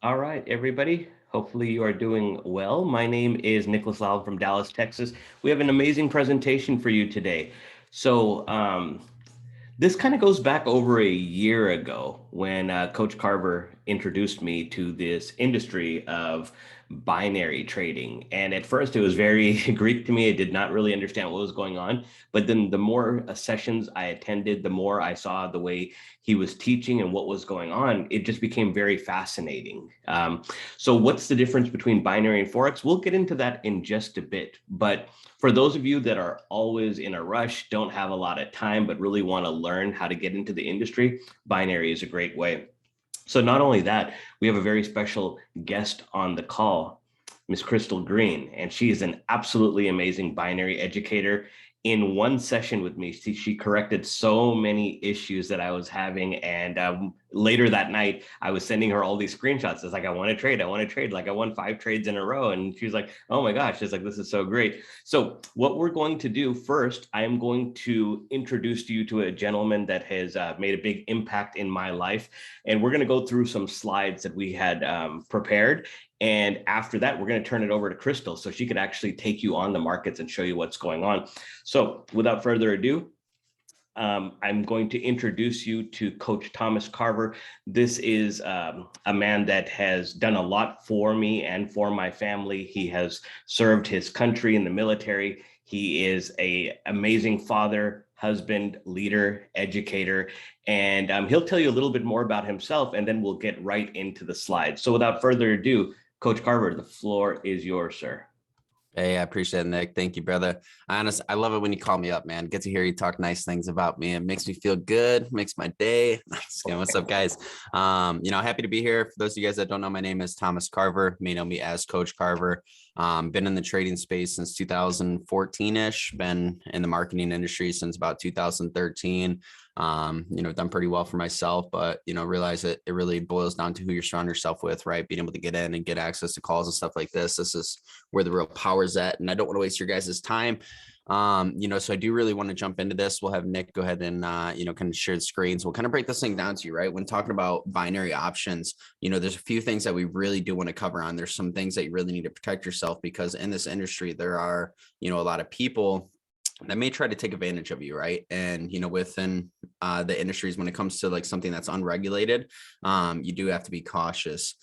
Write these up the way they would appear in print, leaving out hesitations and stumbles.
All right, everybody. Hopefully you are doing well. My name is Nicholas Lau from Dallas, Texas. We have an amazing presentation for you today. So this kind of goes back over a year ago when Coach Carver introduced me to this industry of binary trading. And at first, it was very Greek to me. I did not really understand what was going on. But then the more sessions I attended, the more I saw the way he was teaching and what was going on, it just became very fascinating. So, what's the difference between binary and Forex? We'll get into that in just a bit. But for those of you that are always in a rush, don't have a lot of time, but really want to learn how to get into the industry, binary is a great way. So not only that, we have a very special guest on the call, Miss Crystal Green, and she is an absolutely amazing binary educator. In one session with me, she corrected so many issues that I was having. And later that night, I was sending her all these screenshots. It's like, I want to trade. I want to trade. Like I won 5 trades in a row. And she was like, oh my gosh, she's like, this is so great. So what we're going to do first, I am going to introduce you to a gentleman that has made a big impact in my life. And we're going to go through some slides that we had prepared. And after that, we're going to turn it over to Crystal so she could actually take you on the markets and show you what's going on. So without further ado, I'm going to introduce you to Coach Thomas Carver. This is a man that has done a lot for me and for my family. He has served his country in the military. He is an amazing father, husband, leader, educator, and he'll tell you a little bit more about himself, and then we'll get right into the slides. So without further ado, Coach Carver, the floor is yours, sir. Hey, I appreciate it, Nick. Thank you, brother. Honestly, I love it when you call me up, man. Get to hear you talk nice things about me. It makes me feel good, makes my day. What's up, guys? Happy to be here. For those of you guys that don't know, my name is Thomas Carver. You may know me as Coach Carver. Been in the trading space since 2014-ish, been in the marketing industry since about 2013. Done pretty well for myself, but, realize that it really boils down to who you're surrounding yourself with, right? Being able to get in and get access to calls and stuff like this. This is where the real power is at. And I don't want to waste your guys' time. So I do really want to jump into this. We'll have Nick go ahead and, kind of share the screens. We'll kind of break this thing down to you, right? When talking about binary options, there's a few things that we really do want to cover on. There's some things that you really need to protect yourself because in this industry, there are, a lot of people that may try to take advantage of you, right? And within the industries, when it comes to like something that's unregulated, you do have to be cautious.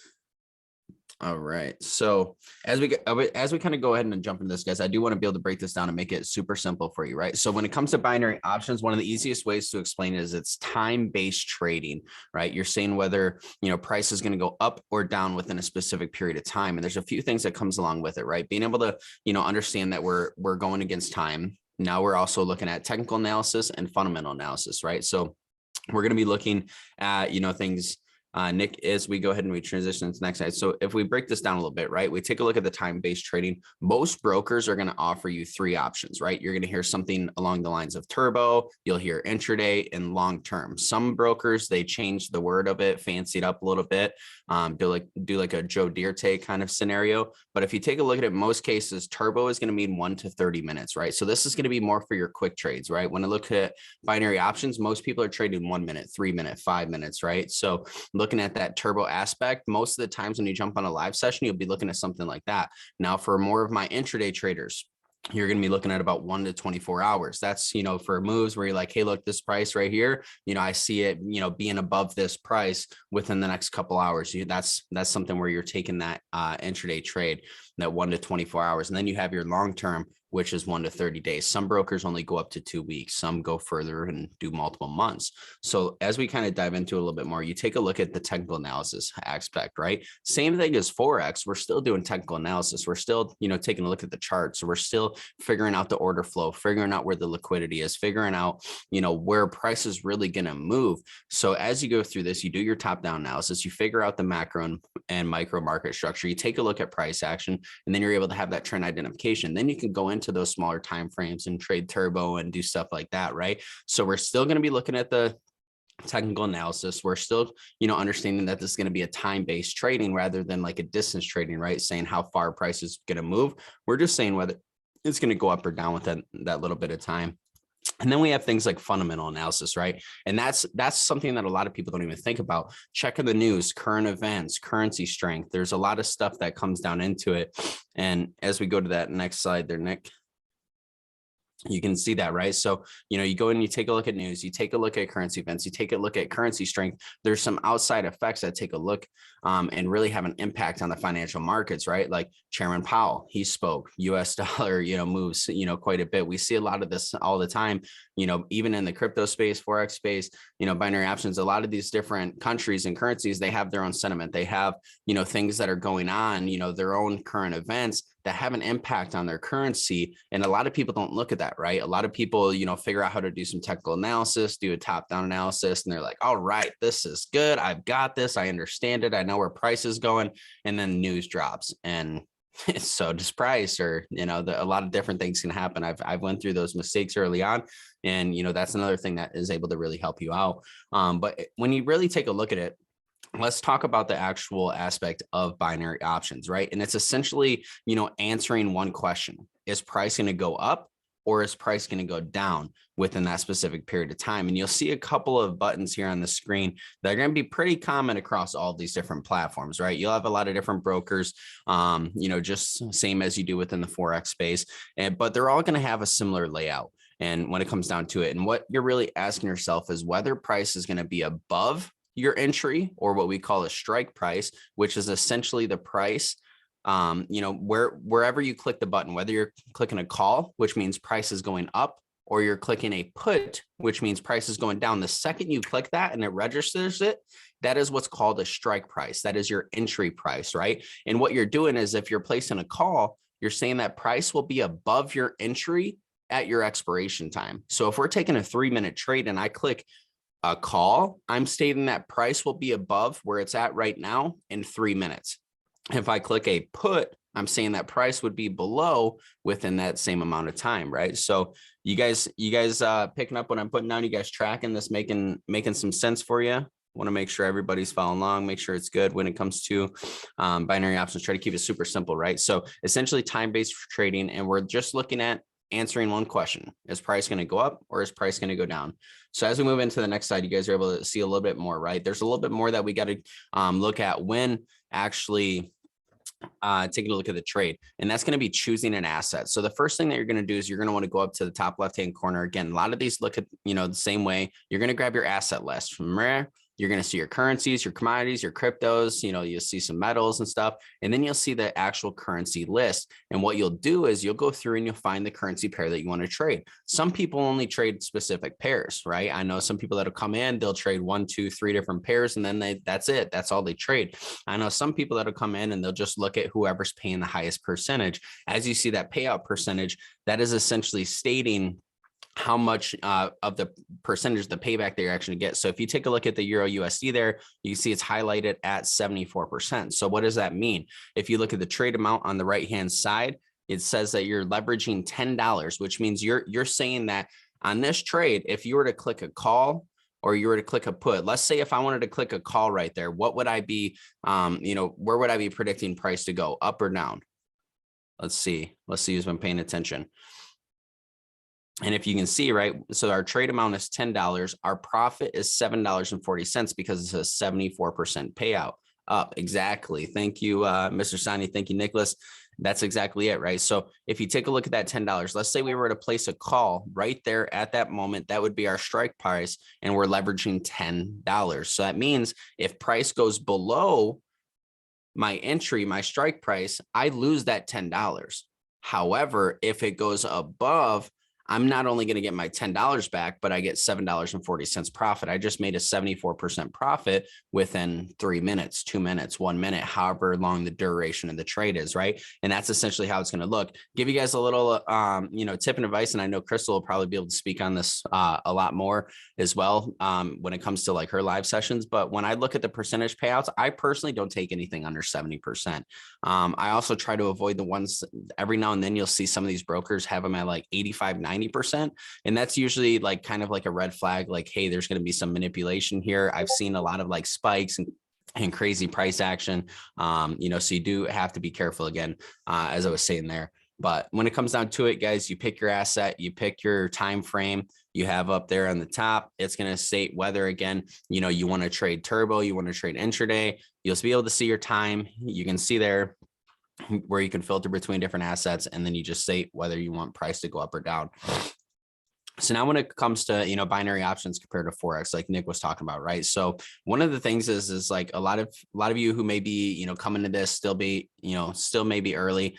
All right. So as we kind of go ahead and jump into this, guys, I do want to be able to break this down and make it super simple for you, right? So when it comes to binary options, one of the easiest ways to explain it is it's time-based trading, right? You're saying whether, price is going to go up or down within a specific period of time. And there's a few things that comes along with it, right? Being able to, understand that we're going against time. Now we're also looking at technical analysis and fundamental analysis, right? So we're going to be looking at, things Nick, as we go ahead and we transition to the next slide. So if we break this down a little bit, right, we take a look at the time-based trading. Most brokers are going to offer you 3 options, right? You're going to hear something along the lines of turbo, you'll hear intraday and long-term. Some brokers, they change the word of it, fancy it up a little bit, do like a Joe Dierte kind of scenario. But if you take a look at it, most cases, turbo is going to mean 1 to 30 minutes, right? So this is going to be more for your quick trades, right? When I look at binary options, most people are trading 1 minute, 3 minute, 5 minutes, right? So looking at that turbo aspect, most of the times when you jump on a live session, you'll be looking at something like that. Now, for more of my intraday traders, you're going to be looking at about 1 to 24 hours. That's, for moves where you're like, hey, look, this price right here, I see it, being above this price within the next couple hours. That's something where you're taking that intraday trade, that 1 to 24 hours. And then you have your long-term, which is 1 to 30 days. Some brokers only go up to 2 weeks. Some go further and do multiple months. So as we kind of dive into it a little bit more, you take a look at the technical analysis aspect, right? Same thing as Forex. We're still doing technical analysis. We're still, taking a look at the charts. So we're still figuring out the order flow, figuring out where the liquidity is, figuring out, where price is really going to move. So as you go through this, you do your top-down analysis, you figure out the macro and micro market structure, you take a look at price action, and then you're able to have that trend identification. Then you can go into those smaller time frames and trade turbo and do stuff like that, right? So we're still going to be looking at the technical analysis. We're still, understanding that this is going to be a time-based trading rather than like a distance trading, right? Saying how far price is going to move. We're just saying whether it's going to go up or down within that little bit of time. And then we have things like fundamental analysis, right? And that's something that a lot of people don't even think about. Checking the news, current events, currency strength. There's a lot of stuff that comes down into it. And as we go to that next slide there, Nick, you can see that, right? So, you go and you take a look at news, you take a look at currency events, you take a look at currency strength. There's some outside effects that take a look and really have an impact on the financial markets, right? Like Chairman Powell, he spoke, US dollar, moves, quite a bit. We see a lot of this all the time, even in the crypto space, Forex space, binary options, a lot of these different countries and currencies, they have their own sentiment. They have, things that are going on, their own current events that have an impact on their currency. And a lot of people don't look at that, right? A lot of people, figure out how to do some technical analysis, do a top-down analysis, and they're like, all right, this is good. I've got this. I understand it. I know where price is going. And then news drops and so does price, or, a lot of different things can happen. I've went through those mistakes early on. And, that's another thing that is able to really help you out. But when you really take a look at it, let's talk about the actual aspect of binary options, right? And it's essentially, answering one question. Is price going to go up or is price going to go down within that specific period of time? And you'll see a couple of buttons here on the screen that are going to be pretty common across all these different platforms, right? You'll have a lot of different brokers, just same as you do within the Forex space, but they're all going to have a similar layout. And when it comes down to it, and what you're really asking yourself is whether price is going to be above your entry, or what we call a strike price, which is essentially the price, wherever you click the button, whether you're clicking a call, which means price is going up, or you're clicking a put, which means price is going down. The second you click that and it registers it, that is what's called a strike price. That is your entry price, right? And what you're doing is, if you're placing a call, you're saying that price will be above your entry at your expiration time. So if we're taking a 3-minute trade and I click a call, I'm stating that price will be above where it's at right now in 3 minutes. If I click a put, I'm saying that price would be below within that same amount of time, right? So you guys picking up what I'm putting down? You guys tracking this, making some sense for you? Want to make sure everybody's following along, make sure it's good when it comes to binary options. Try to keep it super simple, right? So essentially time-based trading, and we're just looking at answering one question. Is price going to go up or is price going to go down? So as we move into the next slide, you guys are able to see a little bit more, right? There's a little bit more that we got to look at when actually taking a look at the trade, and that's going to be choosing an asset. So the first thing that you're going to do is you're going to want to go up to the top left-hand corner. Again, a lot of these look at, the same way. You're going to grab your asset list. From there, you're going to see your currencies, your commodities, your cryptos, you'll see some metals and stuff, and then you'll see the actual currency list. And what you'll do is you'll go through and you'll find the currency pair that you want to trade. Some people only trade specific pairs, right? I know some people that'll come in, they'll trade 1, 2, 3 different pairs, and then that's it. That's all they trade. I know some people that'll come in and they'll just look at whoever's paying the highest percentage. As you see that payout percentage, that is essentially stating how much of the percentage, the payback that you're actually get. So if you take a look at the Euro USD there, you see it's highlighted at 74%. So what does that mean? If you look at the trade amount on the right-hand side, it says that you're leveraging $10, which means you're saying that on this trade, if you were to click a call or you were to click a put, let's say if I wanted to click a call right there, what would I be, where would I be predicting price to go, up or down? Let's see who's been paying attention. And if you can see, right, so our trade amount is $10. Our profit is $7.40 because it's a 74% payout up. Exactly. Thank you, Mr. Sani. Thank you, Nicholas. That's exactly it, right? So if you take a look at that $10, let's say we were to place a call right there at that moment, that would be our strike price, and we're leveraging $10. So that means if price goes below my entry, my strike price, I lose that $10. However, if it goes above, I'm not only going to get my $10 back, but I get $7.40 profit. I just made a 74% profit within 3 minutes, 2 minutes, 1 minute, however long the duration of the trade is, right? And that's essentially how it's going to look. Give you guys a little, tip and advice. And I know Crystal will probably be able to speak on this a lot more as well when it comes to like her live sessions. But when I look at the percentage payouts, I personally don't take anything under 70%. I also try to avoid the ones every now and then you'll see some of these brokers have them at like 85, 90%. And that's usually like kind of like a red flag, like, hey, there's going to be some manipulation here. I've seen a lot of like spikes and crazy price action. So you do have to be careful again, as I was saying there. But when it comes down to it, guys, you pick your asset, you pick your time frame, you have up there on the top, it's going to state whether, again, you want to trade turbo, you want to trade intraday. You'll be able to see your time. You can see there where you can filter between different assets, and then you just state whether you want price to go up or down. So now when it comes to, binary options compared to Forex, like Nick was talking about, right? So one of the things is like a lot of you who may be, coming to this still maybe early,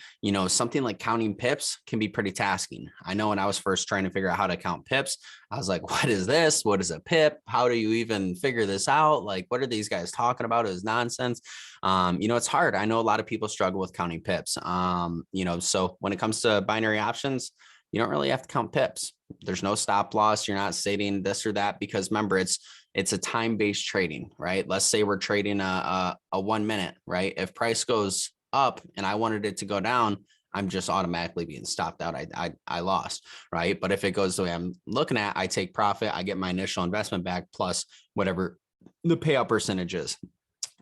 something like counting pips can be pretty tasking. I know when I was first trying to figure out how to count pips, I was like, what is this? What is a pip? How do you even figure this out? Like, what are these guys talking about? It is nonsense. It's hard. I know a lot of people struggle with counting pips. So when it comes to binary options, you don't really have to count pips. There's no stop loss. You're not stating this or that, because remember, it's a time-based trading, right? Let's say we're trading a 1 minute, right? If price goes up and I wanted it to go down, I'm just automatically being stopped out. I lost, right? But if it goes the way I'm looking at, I take profit, I get my initial investment back plus whatever the payout percentage is.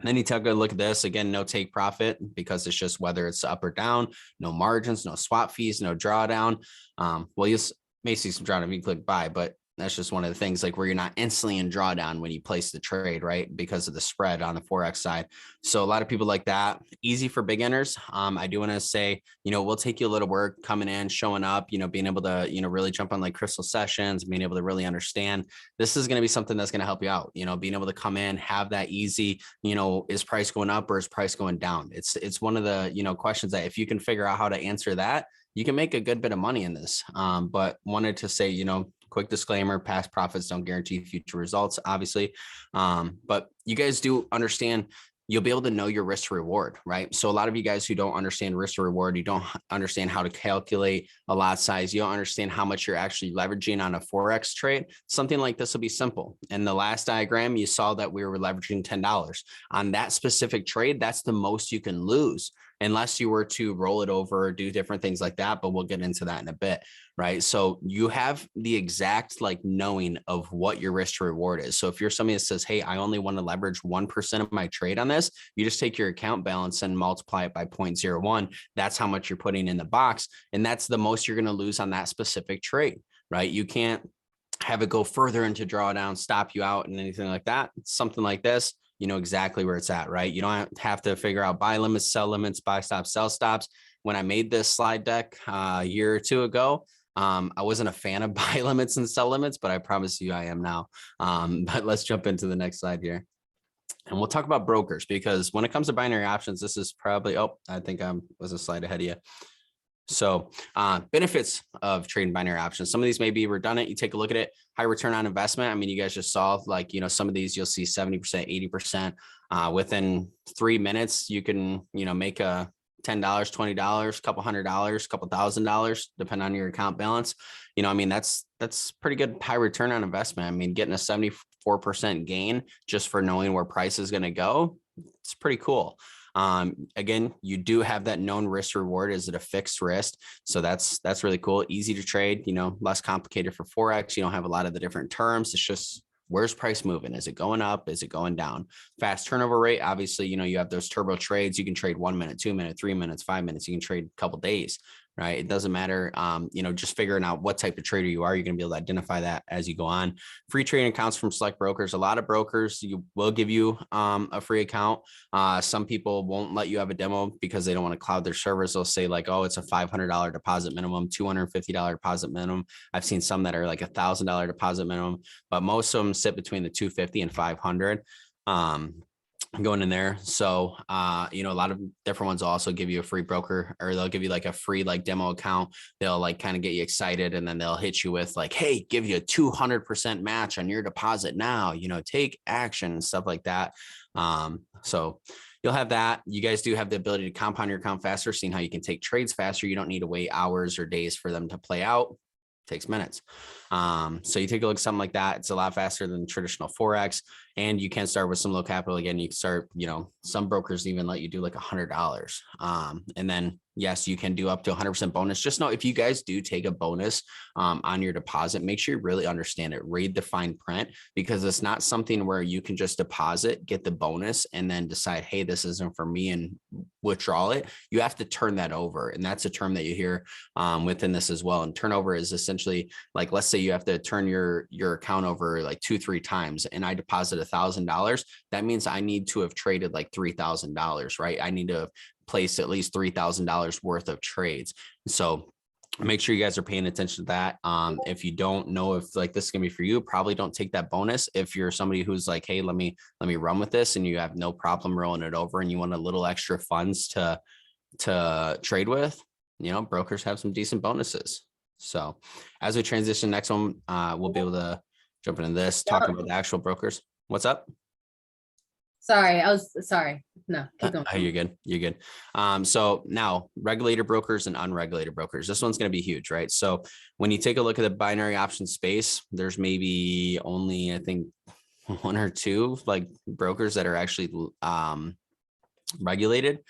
Then you take a look at this again, no take profit, because it's just whether it's up or down, no margins, no swap fees, no drawdown. Well, you may see some drawdown if you click buy, but that's just one of the things, like, where you're not instantly in drawdown when you place the trade, right? Because of the spread on the Forex side. So a lot of people like that. Easy for beginners. I do want to say, we'll take you a little work coming in, showing up, being able to, really jump on like crystal sessions, being able to really understand. This is going to be something that's going to help you out, being able to come in, have that easy, is price going up or is price going down? It's one of the, questions that if you can figure out how to answer that, you can make a good bit of money in this. But wanted to say, quick disclaimer, past profits don't guarantee future results, obviously. But you guys do understand, you'll be able to know your risk to reward, right? So a lot of you guys who don't understand risk to reward, you don't understand how to calculate a lot size, you don't understand how much you're actually leveraging on a Forex trade. Something like this will be simple. In the last diagram, you saw that we were leveraging $10 on that specific trade. That's the most you can lose, unless you were to roll it over or do different things like that. But we'll get into that in a bit, right? So you have the exact like knowing of what your risk to reward is. So if you're somebody that says, hey, I only want to leverage 1% of my trade on this, you just take your account balance and multiply it by 0.01. That's how much you're putting in the box. And that's the most you're going to lose on that specific trade, right? You can't have it go further into drawdown, stop you out and anything like that. Something like this, you know exactly where it's at, right? You don't have to figure out buy limits, sell limits, buy stops, sell stops. When I made this slide deck a year or two ago, I wasn't a fan of buy limits and sell limits, but I promise you I am now. But let's jump into the next slide here. And we'll talk about brokers, because when it comes to binary options, this is probably, I think I was a slide ahead of you. So benefits of trading binary options. Some of these may be redundant. You take a look at it. High return on investment. I mean, you guys just saw, like, some of these you'll see 70%, 80%. Within 3 minutes, you can, make a $10, $20, couple $100, couple $1,000, depending on your account balance. I mean, that's pretty good high return on investment. I mean, getting a 74% gain just for knowing where price is going to go, it's pretty cool. Again, you do have that known risk reward. Is it a fixed risk? So that's really cool. Easy to trade, less complicated for Forex. You don't have a lot of the different terms. It's just, where's price moving? Is it going up? Is it going down? Fast turnover rate. Obviously, you have those turbo trades. You can trade 1 minute, 2 minutes, 3 minutes, 5 minutes. You can trade a couple days, right? It doesn't matter. Just figuring out what type of trader you are, you're going to be able to identify that as you go on. Free trading accounts from select brokers. A lot of brokers will give you a free account. Some people won't let you have a demo because they don't want to cloud their servers. They'll say like, oh, it's a $500 deposit minimum, $250 deposit minimum. I've seen some that are like $1,000 deposit minimum, but most of them sit between the 250 and 500. Going in there. So, a lot of different ones will also give you a free broker, or they'll give you like a free like demo account. They'll like kind of get you excited, and then they'll hit you with like, hey, give you a 200% match on your deposit now, take action and stuff like that. So you'll have that. You guys do have the ability to compound your account faster, seeing how you can take trades faster. You don't need to wait hours or days for them to play out. It takes minutes. So you take a look at something like that. It's a lot faster than traditional Forex. And you can start with some low capital. Again, you can start, some brokers even let you do like $100. And then yes, you can do up to 100% bonus. Just know if you guys do take a bonus on your deposit, make sure you really understand it. Read the fine print, because it's not something where you can just deposit, get the bonus, and then decide, hey, this isn't for me, and withdraw it. You have to turn that over. And that's a term that you hear within this as well. And turnover is essentially like, let's say you have to turn your account over like 2-3 times, and I deposit $1,000. That means I need to have traded like $3,000, right? I need to have placed at least $3,000 worth of trades. So make sure you guys are paying attention to that. If you don't know if like this is gonna be for you, probably don't take that bonus. If you're somebody who's like, hey, let me run with this, and you have no problem rolling it over, and you want a little extra funds to trade with, brokers have some decent bonuses. So as we transition next one, we'll be able to jump into this, talk about the actual brokers. What's up? Sorry. No, keep going. You're good. You're good. So now regulated brokers and unregulated brokers. This one's going to be huge, right? So when you take a look at the binary option space, there's maybe only, I think, 1 or 2 like brokers that are actually regulated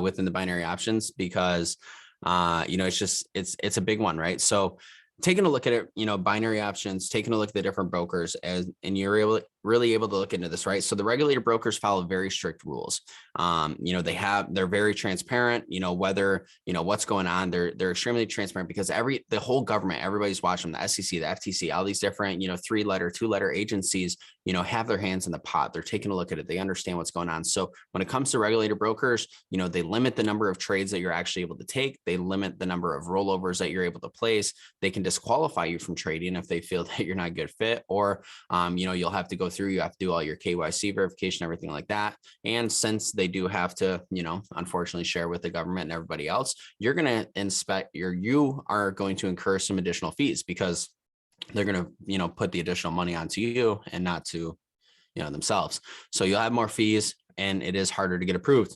within the binary options, because it's a big one, right? So taking a look at it, binary options, taking a look at the different brokers, and you're really able to look into this, right? So the regulated brokers follow very strict rules. They're very transparent, whether, what's going on, they're extremely transparent, because the whole government, everybody's watching, the SEC, the FTC, all these different, 3-letter, 2-letter agencies, have their hands in the pot. They're taking a look at it. They understand what's going on. So when it comes to regulated brokers, they limit the number of trades that you're actually able to take. They limit the number of rollovers that you're able to place. They can disqualify you from trading if they feel that you're not a good fit, or, you'll have to go through, you have to do all your KYC verification, everything like that. And since they do have to, unfortunately share with the government and everybody else, you're going to you are going to incur some additional fees, because they're going to, put the additional money onto you and not to, themselves. So you'll have more fees, and it is harder to get approved.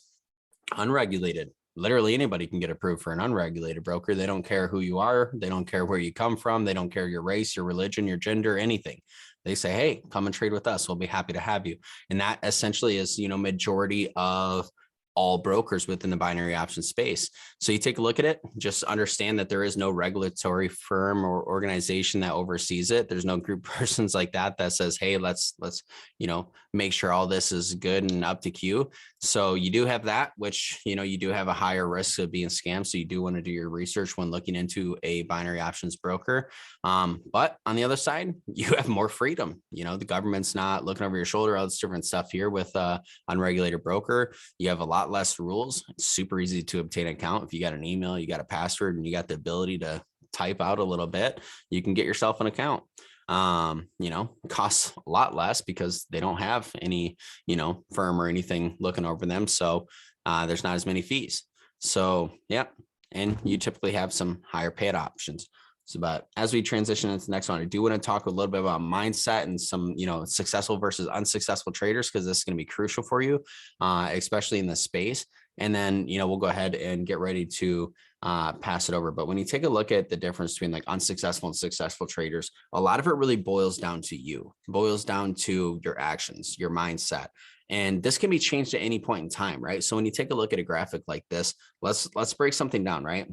Unregulated, literally anybody can get approved for an unregulated broker. They don't care who you are. They don't care where you come from. They don't care your race, your religion, your gender, anything. They say, hey, come and trade with us. We'll be happy to have you. And that essentially is, majority of all brokers within the binary option space. So you take a look at it, just understand that there is no regulatory firm or organization that oversees it. There's no group persons like that says, hey, let's make sure all this is good and up to queue. So you do have that, which, you do have a higher risk of being scammed. So you do want to do your research when looking into a binary options broker. But on the other side, you have more freedom. The government's not looking over your shoulder, all this different stuff here with unregulated broker. You have a lot less rules. It's super easy to obtain an account. If you got an email, you got a password, and you got the ability to type out a little bit, you can get yourself an account. Costs a lot less, because they don't have any, firm or anything looking over them. So there's not as many fees. So yeah. And you typically have some higher paid options. So, but as we transition into the next one, I do want to talk a little bit about mindset and some, successful versus unsuccessful traders, because this is going to be crucial for you, especially in this space. And then, we'll go ahead and get ready to pass it over. But when you take a look at the difference between like unsuccessful and successful traders, a lot of it really boils down to your actions, your mindset. And this can be changed at any point in time, right? So when you take a look at a graphic like this, let's break something down, right?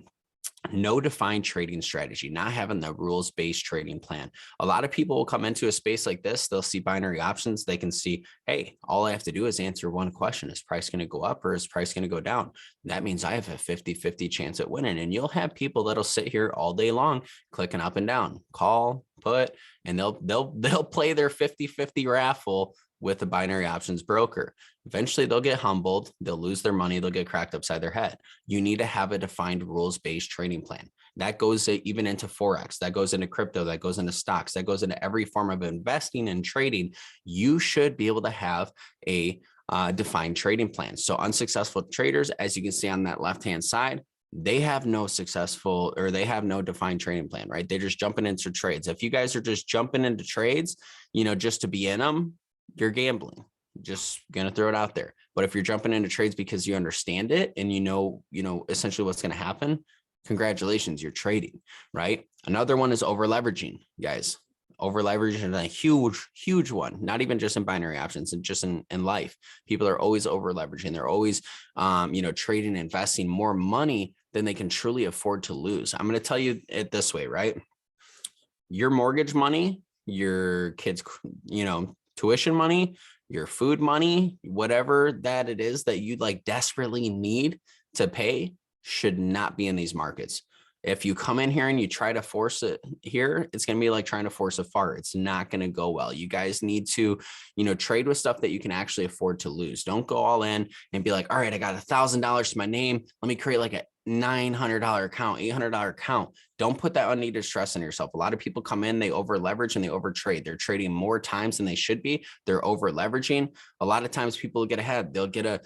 No defined trading strategy, not having the rules-based trading plan. A lot of people will come into a space like this. They'll see binary options. They can see, hey, all I have to do is answer one question. Is price going to go up, or is price going to go down? That means I have a 50-50 chance at winning. And you'll have people that'll sit here all day long, clicking up and down, call, put, and they'll play their 50-50 raffle with a binary options broker. Eventually they'll get humbled, they'll lose their money, they'll get cracked upside their head. You need to have a defined rules-based trading plan. That goes even into Forex, that goes into crypto, that goes into stocks, that goes into every form of investing and trading. You should be able to have a defined trading plan. So unsuccessful traders, as you can see on that left-hand side, they have no defined trading plan, right? They're just jumping into trades. If you guys are just jumping into trades, just to be in them, you're gambling. Just going to throw it out there. But if you're jumping into trades because you understand it and you know essentially what's going to happen, congratulations, you're trading, right? Another one is over leveraging, guys. Over leveraging is a huge one, not even just in binary options and just in life. People are always over leveraging. They're always, trading, investing more money than they can truly afford to lose. I'm going to tell you it this way, right? Your mortgage money, your kids, tuition money, your food money, whatever that it is that you like desperately need to pay should not be in these markets. If you come in here and you try to force it here, it's going to be like trying to force a fart. It's not going to go well. You guys need to, trade with stuff that you can actually afford to lose. Don't go all in and be like, all right, I got $1,000 to my name. Let me create like a $900 account, $800 account. Don't put that unneeded stress on yourself. A lot of people come in, they over leverage and they over trade. They're trading more times than they should be. They're over leveraging. A lot of times people get ahead. They'll get a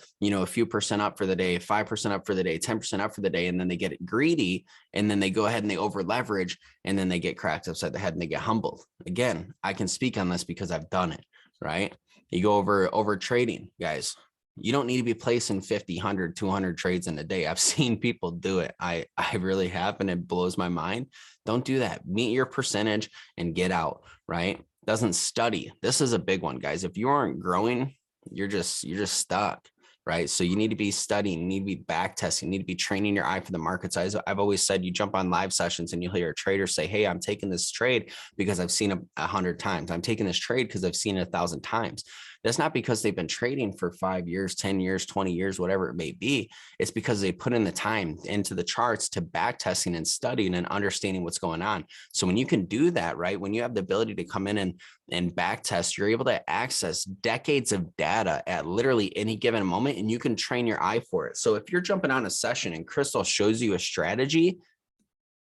few percent up for the day, 5% up for the day, 10% up for the day. And then they get greedy and then they go ahead and they over leverage and then they get cracked upside the head and they get humbled. Again, I can speak on this because I've done it, right? You go over trading, guys. You don't need to be placing 50, 100, 200 trades in a day. I've seen people do it. I really have, and it blows my mind. Don't do that. Meet your percentage and get out, right? Doesn't study. This is a big one, guys. If you aren't growing, you're just stuck, right? So you need to be studying, you need to be back testing, you need to be training your eye for the markets. I've always said, you jump on live sessions and you'll hear a trader say, hey, I'm taking this trade because I've seen it 100 times. I'm taking this trade because I've seen it 1,000 times. That's not because they've been trading for 5 years, 10 years, 20 years, whatever it may be. It's because they put in the time into the charts to back testing and studying and understanding what's going on. So when you can do that, right, when you have the ability to come in and back test, you're able to access decades of data at literally any given moment, and you can train your eye for it. So if you're jumping on a session and Crystal shows you a strategy,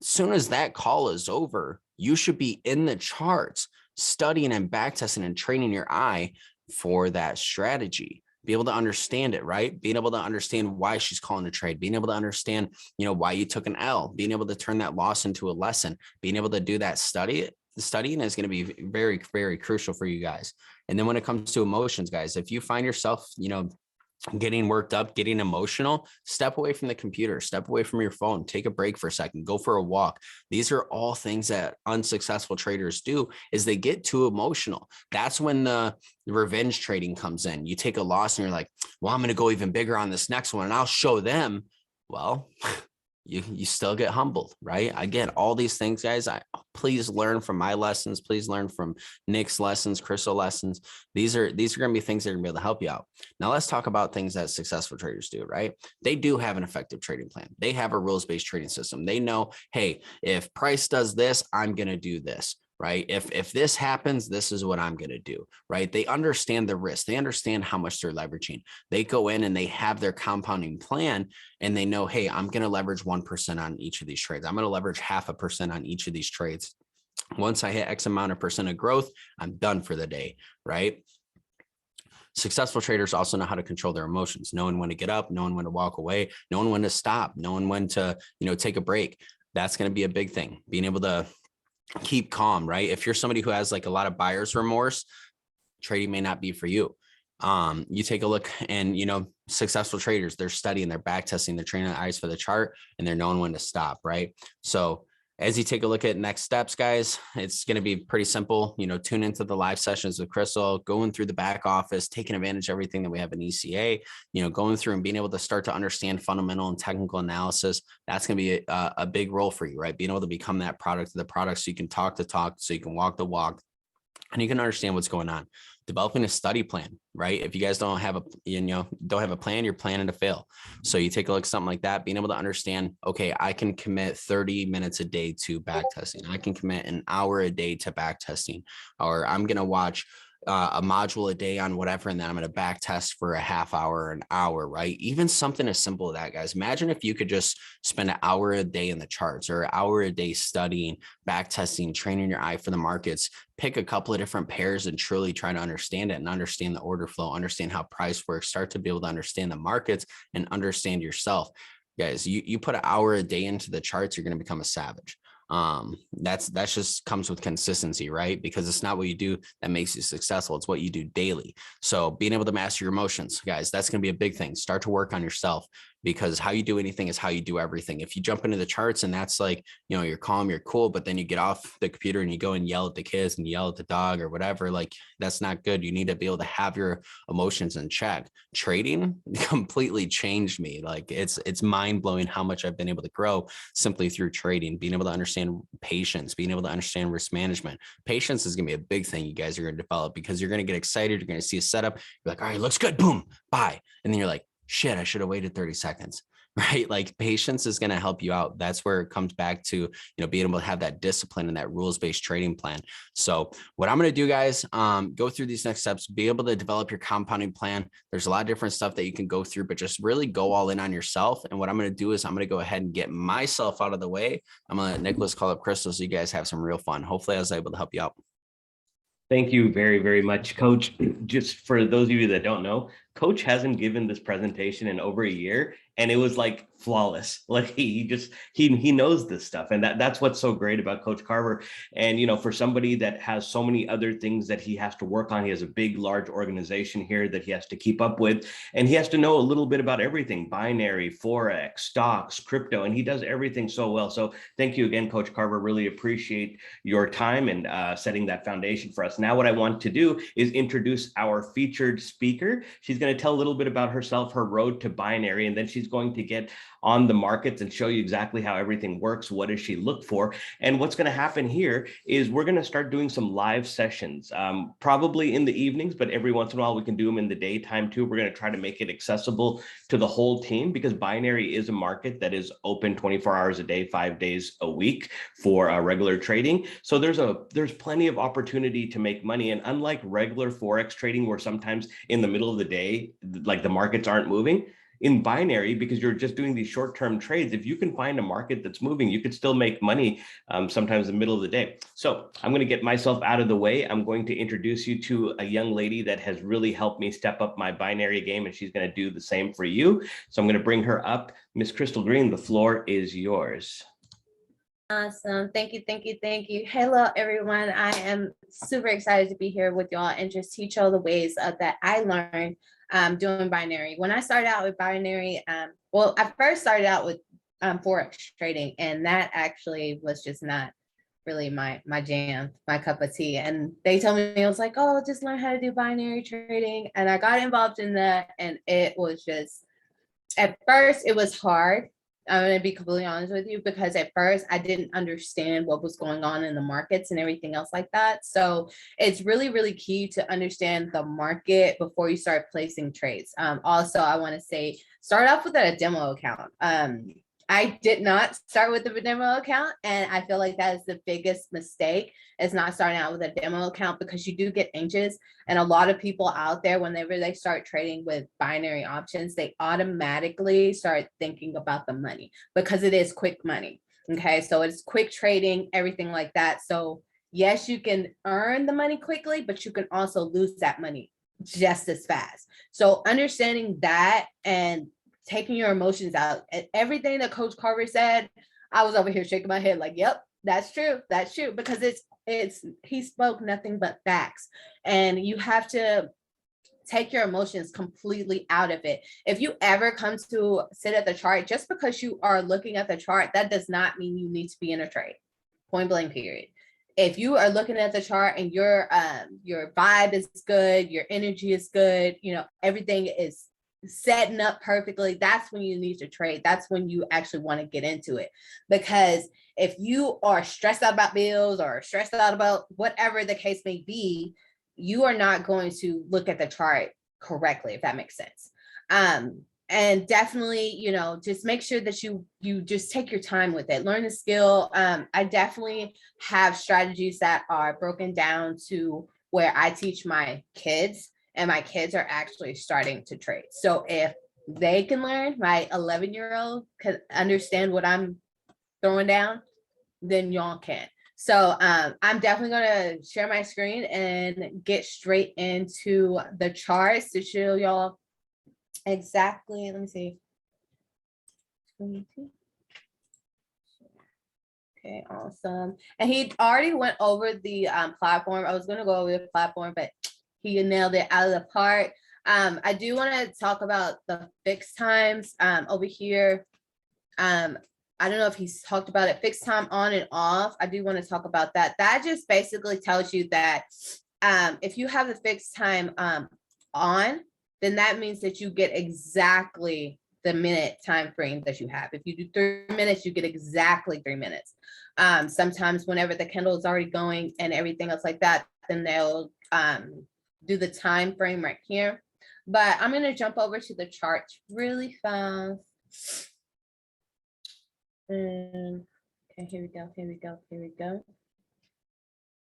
as soon as that call is over, you should be in the charts studying and back testing and training your eye for that strategy. Be able to understand it, right? Being able to understand why she's calling a trade, being able to understand, why you took an L, being able to turn that loss into a lesson, being able to do that studying is going to be very, very crucial for you guys. And then when it comes to emotions, guys, if you find yourself, getting worked up, getting emotional, step away from the computer, step away from your phone, take a break for a second, go for a walk. These are all things that unsuccessful traders do, is they get too emotional. That's when the revenge trading comes in. You take a loss and you're like, well, I'm going to go even bigger on this next one and I'll show them. Well, you still get humbled, right? Again, all these things, guys, please learn from my lessons. Please learn from Nick's lessons, Crystal lessons. These are going to be things that are going to be able to help you out. Now let's talk about things that successful traders do, right? They do have an effective trading plan. They have a rules-based trading system. They know, hey, if price does this, I'm going to do this. Right? If this happens, this is what I'm going to do, right? They understand the risk. They understand how much they're leveraging. They go in and they have their compounding plan and they know, hey, I'm going to leverage 1% on each of these trades. I'm going to leverage 0.5% on each of these trades. Once I hit X amount of percent of growth, I'm done for the day, right? Successful traders also know how to control their emotions, knowing when to get up, knowing when to walk away, knowing when to stop, knowing when to, take a break. That's going to be a big thing. Being able to keep calm, right? If you're somebody who has like a lot of buyer's remorse, trading may not be for you. You take a look and, successful traders, they're studying, they're back testing, they're training their eyes for the chart, and they're knowing when to stop, right? So as you take a look at next steps, guys, it's going to be pretty simple. Tune into the live sessions with Crystal, going through the back office, taking advantage of everything that we have in ECA, going through and being able to start to understand fundamental and technical analysis. That's going to be a big role for you, right? Being able to become that product of the product so you can talk the talk, so you can walk the walk, and you can understand what's going on. Developing a study plan, right? If you guys don't have a plan, you're planning to fail. So you take a look at something like that, being able to understand, okay, I can commit 30 minutes a day to back testing. I can commit an hour a day to back testing, or I'm going to watch a module a day on whatever, and then I'm going to back test for a half hour or an hour, right? Even something as simple as that, guys. Imagine if you could just spend an hour a day in the charts, or an hour a day studying, back testing, training your eye for the markets, pick a couple of different pairs and truly try to understand it and understand the order flow, understand how price works, start to be able to understand the markets and understand yourself. Guys, you put an hour a day into the charts, you're going to become a savage. That's just comes with consistency, right? Because it's not what you do that makes you successful. It's what you do daily. So being able to master your emotions, guys, that's going to be a big thing. Start to work on yourself. because how you do anything is how you do everything. If you jump into the charts and that's like, you're calm, you're cool, but then you get off the computer and you go and yell at the kids and yell at the dog or whatever, like that's not good. You need to be able to have your emotions in check. Trading completely changed me. Like it's mind blowing how much I've been able to grow simply through trading, being able to understand patience, being able to understand risk management. Patience is going to be a big thing you guys are going to develop, because you're going to get excited. You're going to see a setup. You're like, all right, looks good. Boom, buy. And then you're like, shit, I should have waited 30 seconds. Right? Like patience is going to help you out. That's where it comes back to, being able to have that discipline and that rules-based trading plan. So what I'm going to do, guys, go through these next steps, be able to develop your compounding plan. There's a lot of different stuff that you can go through, but just really go all in on yourself. And what I'm going to do is I'm going to go ahead and get myself out of the way. I'm going to let Nicholas call up Crystal so you guys have some real fun. Hopefully I was able to help you out. Thank you very, very much, Coach. Just for those of you that don't know, Coach hasn't given this presentation in over a year, and it was like flawless. Like he knows this stuff, and that's what's so great about Coach Carver. And for somebody that has so many other things that he has to work on, he has a big, large organization here that he has to keep up with, and he has to know a little bit about everything: binary, forex, stocks, crypto, and he does everything so well. So thank you again, Coach Carver. Really appreciate your time and setting that foundation for us. Now, what I want to do is introduce our featured speaker. She's going to tell a little bit about herself, her road to binary, and then she's going to get on the markets and show you exactly how everything works. What does she look for? And what's going to happen here is we're going to start doing some live sessions, probably in the evenings, but every once in a while we can do them in the daytime too. We're going to try to make it accessible to the whole team, because binary is a market that is open 24 hours a day, 5 days a week for regular trading. So there's plenty of opportunity to make money. And unlike regular Forex trading, where sometimes in the middle of the day, like the markets aren't moving, in binary, because you're just doing these short-term trades, if you can find a market that's moving, you could still make money sometimes in the middle of the day. So I'm going to get myself out of the way. I'm going to introduce you to a young lady that has really helped me step up my binary game, and she's going to do the same for you. So I'm going to bring her up. Miss Crystal Green, the floor is yours. Awesome. Thank you. Thank you. Thank you. Hello, everyone. I am super excited to be here with y'all and just teach y'all the ways that I learned doing binary. When I started out with binary, well, I first started out with Forex trading, and that actually was just not really my jam, my cup of tea. And they told me, it was like, oh, just learn how to do binary trading. And I got involved in that, and it was just, at first it was hard. I'm going to be completely honest with you, because at first I didn't understand what was going on in the markets and everything else like that. So it's really, really key to understand the market before you start placing trades. Also, I want to say, start off with a demo account. I did not start with a demo account, and I feel like that is the biggest mistake, is not starting out with a demo account, because you do get anxious. And a lot of people out there, whenever they start trading with binary options, they automatically start thinking about the money, because it is quick money. Okay, so it's quick trading, everything like that. So yes, you can earn the money quickly, but you can also lose that money just as fast. So understanding that and taking your emotions out, and everything that Coach Carver said, I was over here shaking my head like, yep, that's true, because he spoke nothing but facts. And you have to take your emotions completely out of it. If you ever come to sit at the chart, just because you are looking at the chart, that does not mean you need to be in a trade. Point blank, period. If you are looking at the chart and your vibe is good, your energy is good, everything is setting up perfectly, that's when you need to trade. That's when you actually want to get into it. Because if you are stressed out about bills or stressed out about whatever the case may be, you are not going to look at the chart correctly, if that makes sense. And definitely, just make sure that you just take your time with it, learn the skill. I definitely have strategies that are broken down to where I teach my kids, and my kids are actually starting to trade. So if they can learn, my 11-year-old can understand what I'm throwing down, then y'all can. So I'm definitely going to share my screen and get straight into the charts to show y'all exactly. Let me see. 22. Okay, awesome. And he already went over the platform. I was going to go over the platform, but he nailed it out of the park. I do want to talk about the fixed times over here. I don't know if he's talked about it, fixed time on and off. I do want to talk about that. That just basically tells you that if you have the fixed time on, then that means that you get exactly the minute time frame that you have. If you do 3 minutes, you get exactly 3 minutes. Sometimes whenever the candle is already going and everything else like that, then they'll do the time frame right here. But I'm going to jump over to the chart really fast. Okay, here we go.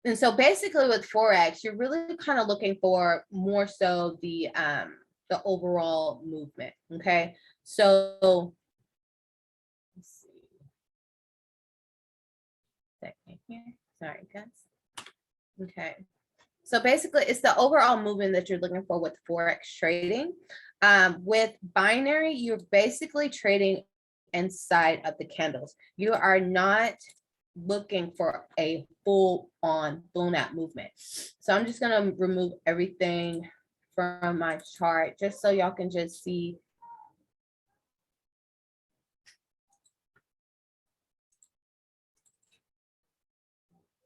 And so basically with Forex, you're really kind of looking for more so the overall movement. Okay, so let's see. Second here. Sorry, guys. Okay. So basically, it's the overall movement that you're looking for with Forex trading. With binary, you're basically trading inside of the candles. You are not looking for a full-on blown out movement. So I'm just going to remove everything from my chart just so y'all can just see.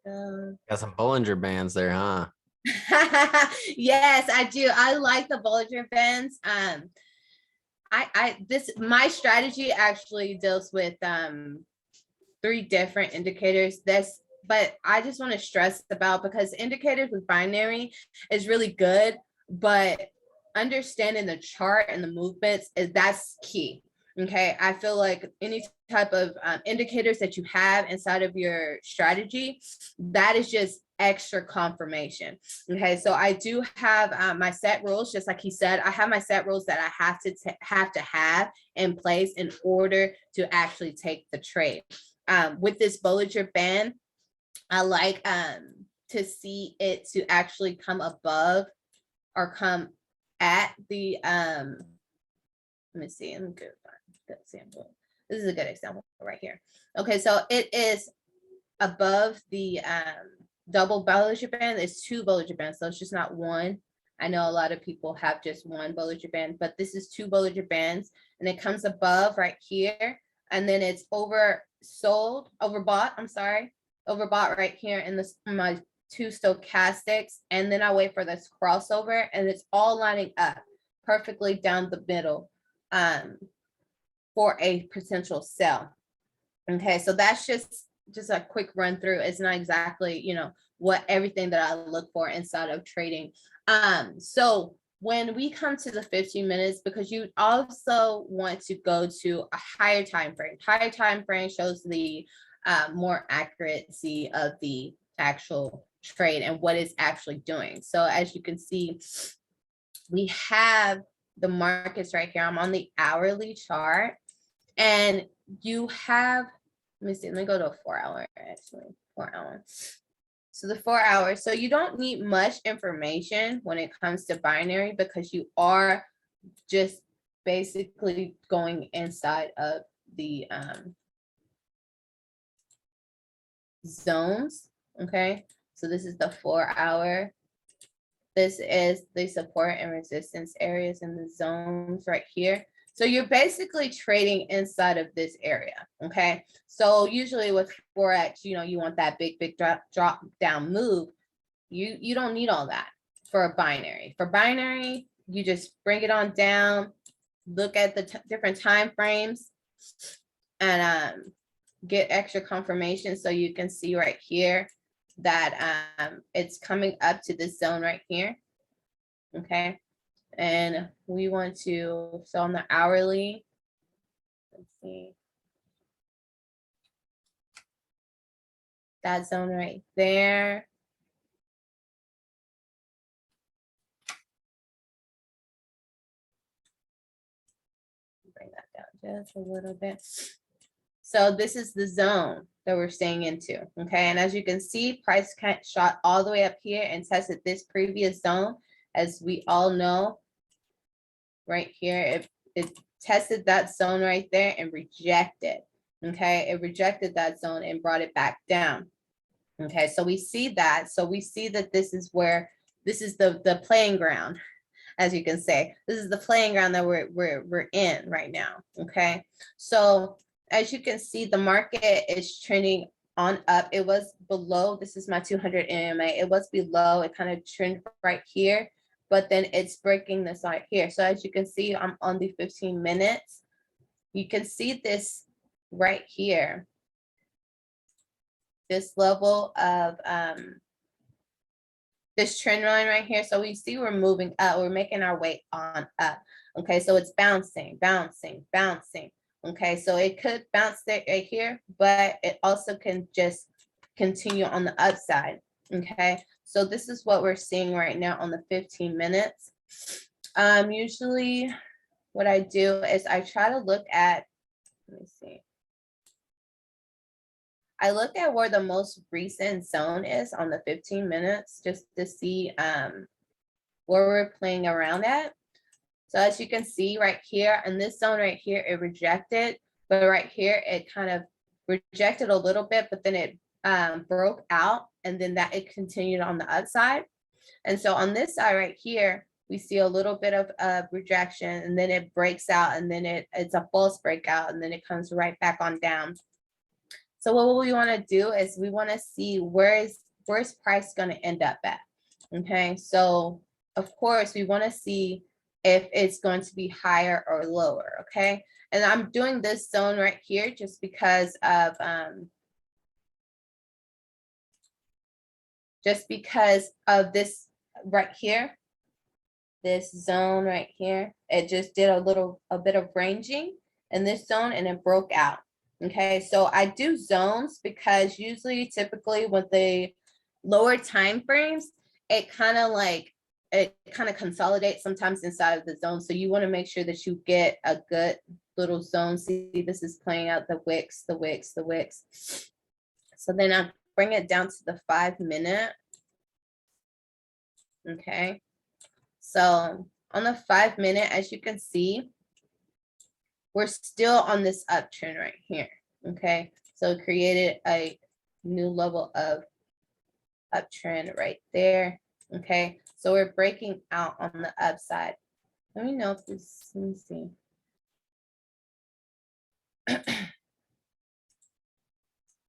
Got some Bollinger Bands there, huh? Yes, I do. I like the Bollinger Bands. My strategy actually deals with 3 different indicators. But I just want to stress about, because indicators with binary is really good, but understanding the chart and the movements that's key. Okay, I feel like any type of indicators that you have inside of your strategy, that is just extra confirmation. Okay, so I do have my set rules, just like he said. I have my set rules that I have to have in place in order to actually take the trade. With this Bollinger Band, I like to see it to actually come above or come at the let me see, I'm good example. This is a good example right here. Okay, so it is above the double Bollinger Band. There's 2 Bollinger Bands, so it's just not one. I know a lot of people have just one Bollinger Band, but this is 2 Bollinger Bands, and it comes above right here, and then it's overbought right here in my 2 stochastics, and then I wait for this crossover, and it's all lining up perfectly down the middle for a potential sell. Okay, so that's just a quick run through. It's not exactly, what everything that I look for inside of trading. So when we come to the 15 minutes, because you also want to go to a higher time frame. Higher time frame shows the more accuracy of the actual trade and what it's actually doing. So as you can see, we have the markets right here. I'm on the hourly chart, and you have, let me go to a 4 hour, actually, 4 hours. So the 4 hours, so you don't need much information when it comes to binary, because you are just basically going inside of the zones. Okay, so this is the 4 hour. This is the support and resistance areas in the zones right here. So you're basically trading inside of this area. Okay, so usually with Forex, you want that big drop down move. You don't need all that for a binary. For binary, you just bring it on down, look at the different time frames, and get extra confirmation. So you can see right here that it's coming up to this zone right here. Okay, and we want to, so on the hourly, let's see, that zone right there. Bring that down just a little bit. So this is the zone that we're staying into. Okay, and as you can see, price shot all the way up here and tested this previous zone. As we all know, right here, it tested that zone right there and rejected. Okay, it rejected that zone and brought it back down. Okay, so we see that. So we see that this is where, this is the playing ground. as you can say. This is the playing ground that we're in right now. Okay, so as you can see, the market is trending on up. It was below. This is my 200 EMA. It was below. It kind of trended right here, but then it's breaking this right here. So as you can see, I'm on the 15 minutes. You can see this right here. This level of this trend line right here. So we see we're moving up. We're making our way on up. Okay, so it's bouncing, bouncing, bouncing. Okay, so it could bounce right here, but it also can just continue on the upside. Okay, so this is what we're seeing right now on the 15 minutes. Usually what I do is I try to look at, let me see. I look at where the most recent zone is on the 15 minutes just to see where we're playing around at. So as you can see right here, in this zone right here, it rejected, but right here, it kind of rejected a little bit, but then it broke out, and then that it continued on the upside. And so on this side right here, we see a little bit of rejection, and then it breaks out, and then it's a false breakout, and then it comes right back on down. So what we want to do is we want to see where's price going to end up at. Okay, so of course we want to see if it's going to be higher or lower. Okay, and I'm doing this zone right here just because of this right here, this zone right here. It just did a bit of ranging in this zone, and it broke out. Okay, so I do zones because usually, typically with the lower time frames, it kind of consolidates sometimes inside of the zone. So you want to make sure that you get a good little zone. See, this is playing out the wicks, the wicks, the wicks. So then I bring it down to the 5 minute. Okay, so on the 5 minute, as you can see, we're still on this uptrend right here. Okay, so it created a new level of uptrend right there. Okay, so we're breaking out on the upside. Let me know if this, let me see.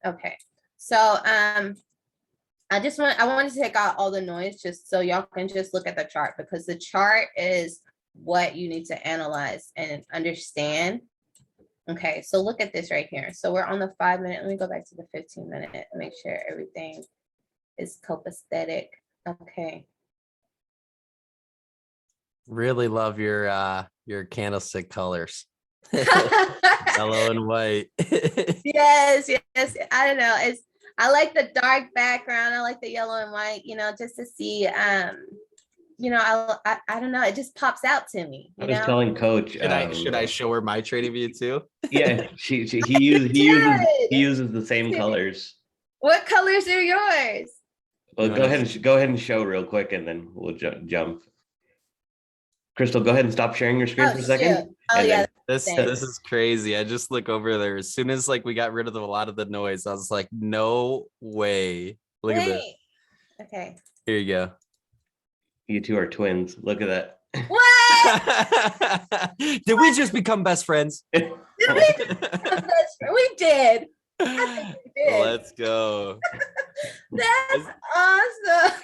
Okay, so I wanted to take out all the noise just so y'all can just look at the chart, because the chart is what you need to analyze and understand. Okay, so look at this right here. So we're on the 5 minute. Let me go back to the 15 minute and make sure everything is copacetic. Okay. Really love your candlestick colors. Yellow and white. Yes. I don't know. I like the dark background. I like the yellow and white, just to see I don't know, it just pops out to me. I was telling Coach. Should I show her my trading view too? Yeah, he uses the same colors. What colors are yours? Well, go ahead and show real quick, and then we'll jump. Crystal, go ahead and stop sharing your screen for a second. Shoot. Oh yeah. This is crazy. I just look over there. As soon as we got rid of a lot of the noise, I was like, no way. Look at this. Okay. Here you go. You two are twins. Look at that. What? Did we just become best friends? We did. I think we did. Let's go. That's awesome.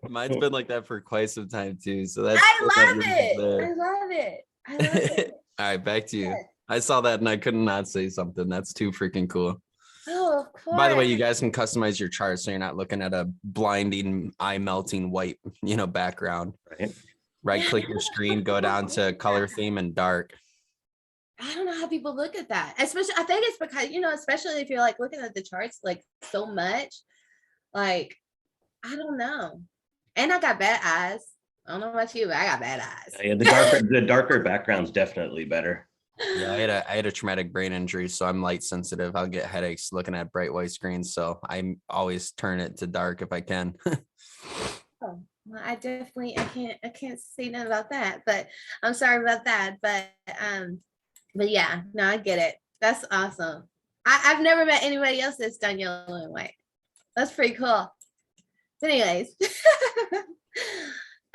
Mine's been like that for quite some time too. So that's I love it. All right, back to you. I saw that and I could not say something. That's too freaking cool. Oh, of course. By the way, you guys can customize your chart so you're not looking at a blinding, eye-melting white, background. Right click your screen, go down to color theme and dark. I don't know how people look at that. Especially, I think it's because, especially if you're looking at the charts so much, I don't know. And I got bad eyes. I don't know about you, but I got bad eyes. Yeah, the darker background's definitely better. Yeah, I had a traumatic brain injury, so I'm light sensitive. I'll get headaches looking at bright white screens, so I always turn it to dark if I can. Oh, well, I can't say nothing about that, but I'm sorry about that. But yeah, no, I get it. That's awesome. I've never met anybody else that's done yellow and white. That's pretty cool. But anyways,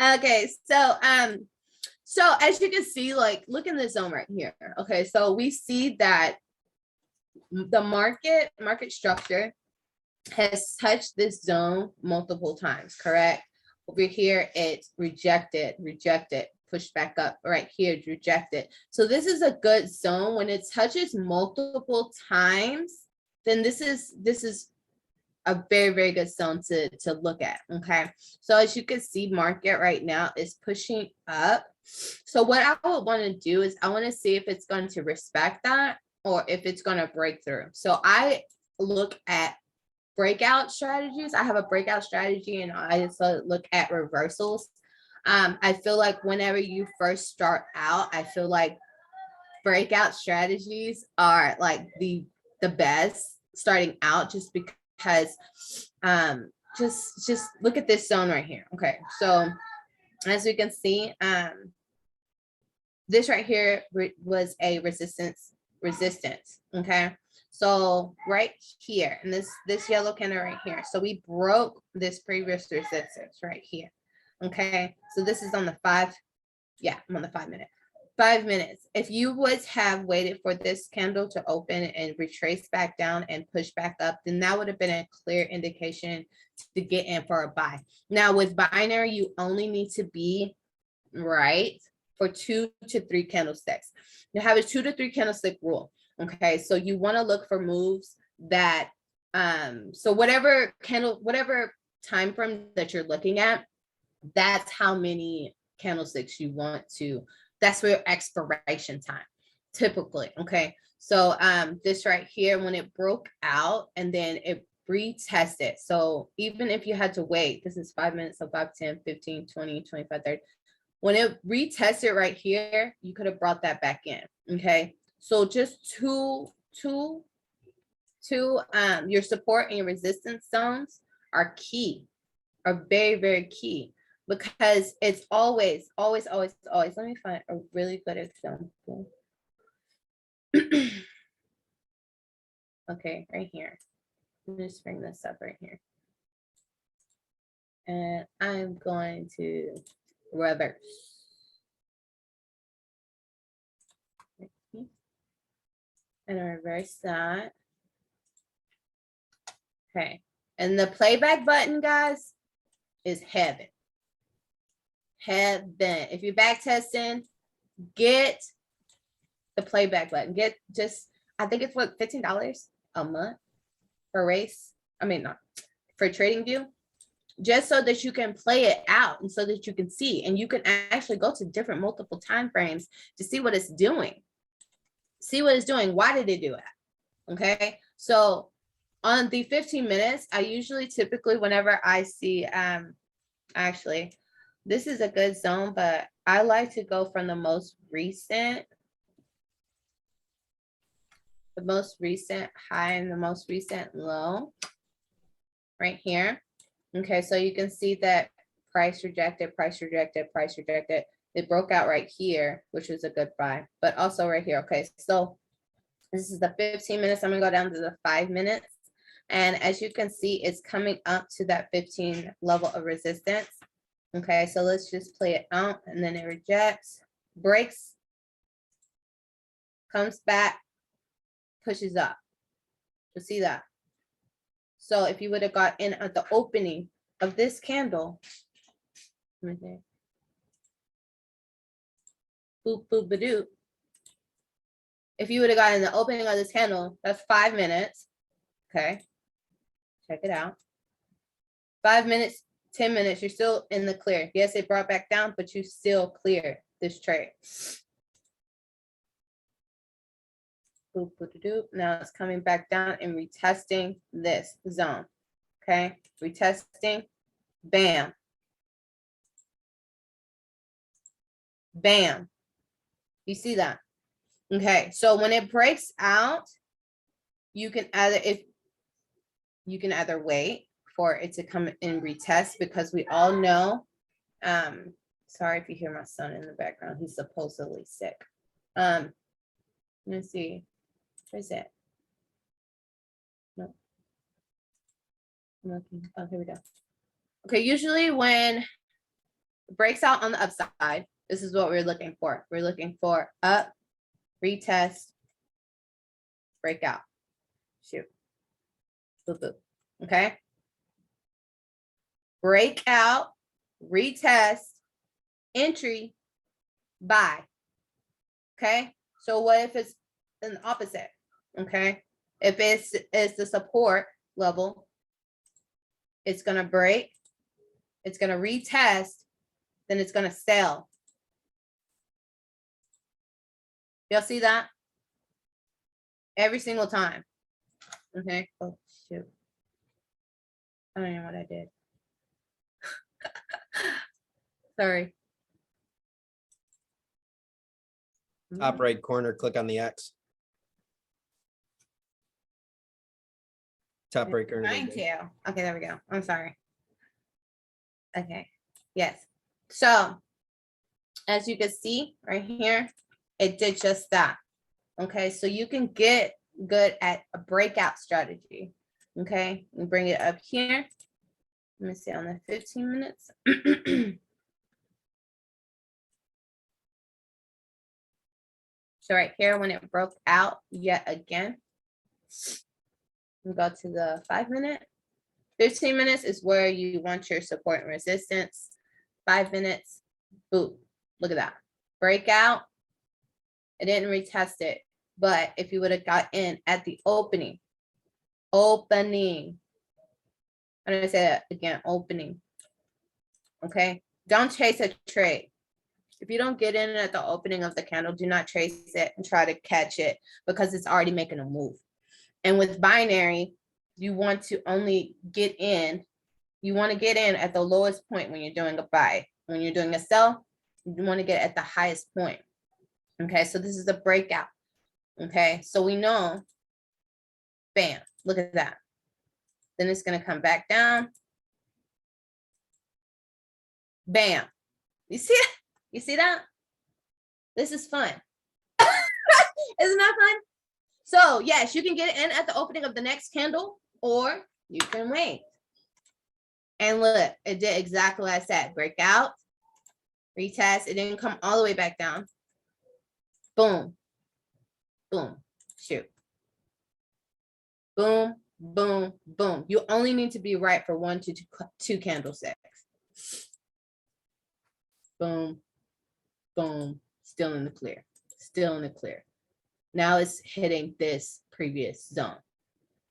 okay, so So as you can see, like, look in this zone right here. Okay, so we see that the market structure has touched this zone multiple times, correct? Over here, it's rejected, pushed back up. Right here, it's rejected. So this is a good zone. When it touches multiple times, then this is a very, very good zone to look at. Okay, so as you can see, market right now is pushing up. So what I would want to do is I want to see if it's going to respect that or if it's going to break through. So I look at breakout strategies. I have a breakout strategy, and I also look at reversals. I feel like whenever you first start out, I feel like breakout strategies are like the best starting out, just because just look at this zone right here. Okay, so as we can see, this right here was a resistance. Okay, so right here, and this yellow candle right here, so we broke this previous resistance right here. Okay, so this is on the 5. Yeah, I'm on the 5 minute. 5 minutes. If you would have waited for this candle to open and retrace back down and push back up, then that would have been a clear indication to get in for a buy. Now with binary, you only need to be right for 2 to 3 candlesticks. You have a 2 to 3 candlestick rule. Okay, so you want to look for moves that so whatever time frame that you're looking at, that's how many candlesticks you want to, that's your expiration time typically. Okay, so this right here, when it broke out and then it retested, so even if you had to wait, this is 5 minutes, so 5, 10, 15, 20, 25, 30, when it retested right here, you could have brought that back in. Okay, so just two your support and your resistance zones are key, are very, very key, because it's always. Let me find a really good example. Okay, right here. Let me just bring this up right here. And I'm going to reverse. And reverse that. Okay. And the playback button, guys, is heaven. If you're back testing, get the playback button. Get just, I think it's what, $15 a month for race. I mean, not for TradingView, just so that you can play it out and so that you can see, and you can actually go to different multiple time frames to see what it's doing. See what it's doing. Why did it do it? Okay. So on the 15 minutes, I usually typically, whenever I see, actually, this is a good zone, but I like to go from the most recent high and the most recent low right here. Okay, so you can see that price rejected. It broke out right here, which was a good buy, but also right here. Okay, so this is the 15 minutes. I'm gonna go down to the 5 minutes. And as you can see, it's coming up to that 15 level of resistance. Okay, so let's just play it out, and then it rejects, breaks, comes back, pushes up. You see that? So if you would have got in at the opening of this candle, boop, boop, ba-doop. If you would have gotten the opening of this candle, that's 5 minutes. Okay, check it out. 5 minutes, 10 minutes, you're still in the clear. Yes, it brought back down, but you still clear this trade. Boop, boop, doop. Now it's coming back down and retesting this zone. Okay, retesting, bam, bam. You see that? Okay, so when it breaks out, you can either wait for it to come and retest, because we all know, sorry if you hear my son in the background, he's supposedly sick. Let me see, where's it? No. I'm looking. Oh, here we go. Okay, usually when it breaks out on the upside, This is what we're looking for. We're looking for up, retest, breakout. Shoot. Boop, boop. Okay. Breakout, retest, entry, buy. Okay. So what if it's an opposite? Okay. If it's the support level, it's going to break, it's going to retest, then it's going to sell. Y'all see that? Every single time. Okay. Oh, shoot. I don't know what I did. Sorry. Top right corner, click on the X. Top right corner. Trying to. Okay, there we go. I'm sorry. Okay. Yes. So as you can see right here, it did just that. Okay, so you can get good at a breakout strategy. Okay, and bring it up here. Let me see on the 15 minutes. So right here, when it broke out yet again, we go to the 5 minute. 15 minutes is where you want your support and resistance. 5 minutes, boom, look at that. Breakout, it didn't retest it. But if you would have got in at the opening, I'm gonna say that again, opening. Okay, don't chase a trade. If you don't get in at the opening of the candle, do not chase it and try to catch it because it's already making a move. And with binary, you want to only get in. You want to get in at the lowest point when you're doing a buy. When you're doing a sell, you want to get at the highest point. Okay, so this is a breakout. Okay, so we know, bam, look at that. Then it's going to come back down. Bam. You see it? You see that? This is fun. Isn't that fun? So yes, you can get in at the opening of the next candle, or you can wait. And look, it did exactly what I said. Breakout, retest. It didn't come all the way back down. Boom. Boom. Shoot. Boom, boom, boom. You only need to be right for 1 to 2 candlesticks. Boom, boom. Still in the clear. Still in the clear. Now it's hitting this previous zone.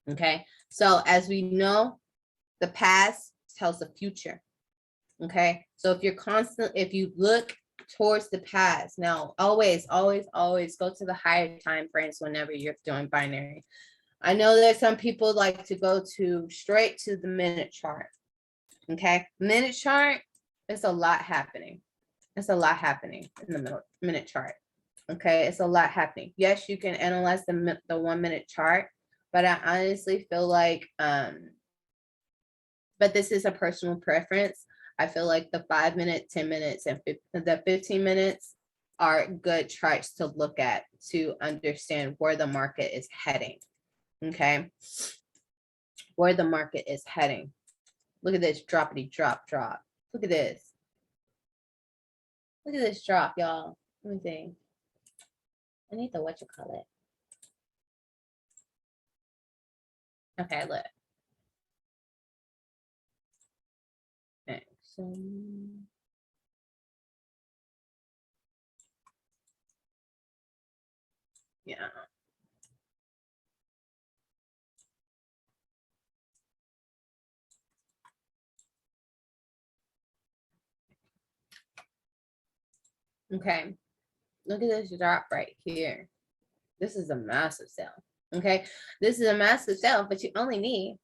Okay. So as we know, the past tells the future. Okay. So if you look towards the past, now always go to the higher time frames whenever you're doing binary. I know that some people like to go straight to the minute chart. Okay. Minute chart, it's a lot happening. It's a lot happening in the minute chart. Okay, it's a lot happening. Yes, you can analyze the 1 minute chart, but I honestly feel like, but this is a personal preference. I feel like the 5 minute, 10 minutes, and the 15 minutes are good charts to look at to understand where the market is heading. Okay, where the market is heading. Look at this droppity drop. Look at this. Look at this drop, y'all. Let me see. I need the whatchamacallit. Okay, look. Okay, so yeah. Okay, look at this drop right here. This is a massive sell. Okay, this is a massive sell, but you only need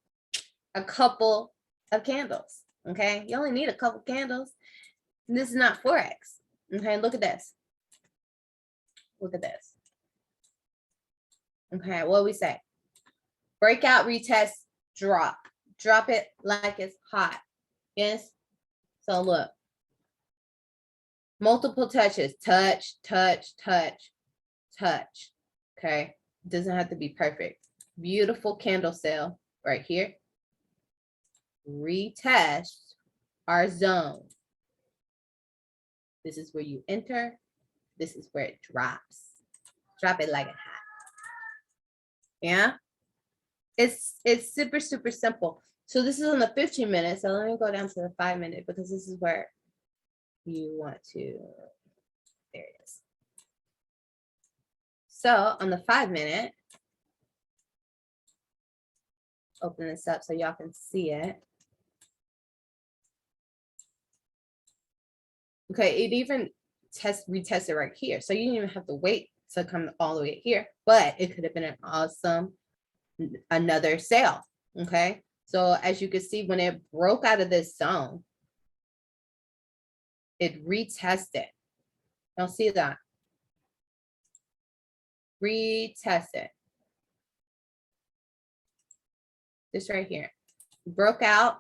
a couple of candles. Okay, you only need a couple candles. And this is not Forex. Okay, look at this. Look at this. Okay, what we say? Breakout, retest, drop. Drop it like it's hot. Yes. So look. Multiple touches. Touch, touch, touch, touch. Okay. Doesn't have to be perfect. Beautiful candle sale right here. Retest our zone. This is where you enter. This is where it drops. Drop it like a hat. Yeah. It's super, super simple. So this is on the 15 minutes. So let me go down to the 5 minute because this is where you want to, there it is. So on the 5 minute, open this up so y'all can see it. Okay, it even retest it right here. So you didn't even have to wait to come all the way here, but it could have been an awesome, another sale. Okay, so as you can see, when it broke out of this zone, it retested. Y'all see that? Retest it. This right here. Broke out,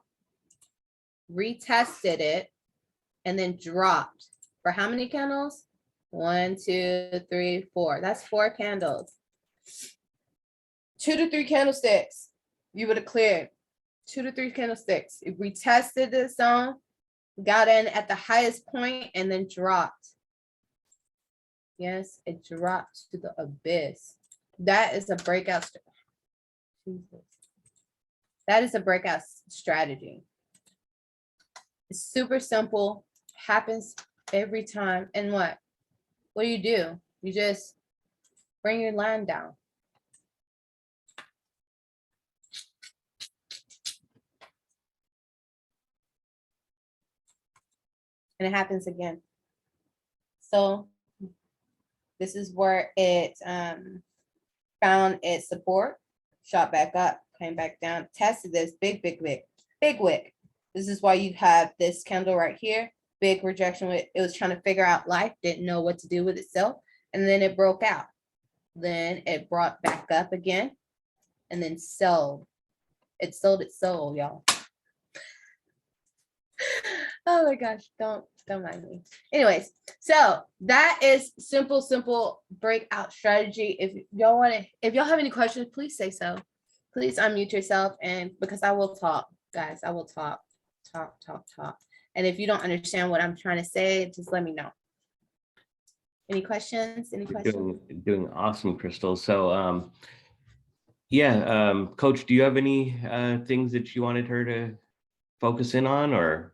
retested it, and then dropped. For how many candles? 1, 2, 3, 4. That's 4 candles. 2 to 3 candlesticks. You would have cleared 2 to 3 candlesticks. If we tested this zone, got in at the highest point, and then dropped. Yes, it dropped to the abyss. That is a breakout. That is a breakout strategy. It's super simple, happens every time. And what do? You just bring your line down. And it happens again. So this is where it found its support, shot back up, came back down, tested this big wick. This is why you have this candle right here, big rejection. It was trying to figure out life, didn't know what to do with itself, and then it broke out. Then it brought back up again, and then sold. It sold its soul, y'all. Oh my gosh, don't mind me. Anyways, so that is simple breakout strategy. If y'all have any questions, please say so. Please unmute yourself, and because I will talk, guys, I will talk. And if you don't understand what I'm trying to say, just let me know. Any questions? Doing awesome, Crystal. So Coach, do you have any things that you wanted her to focus in on, or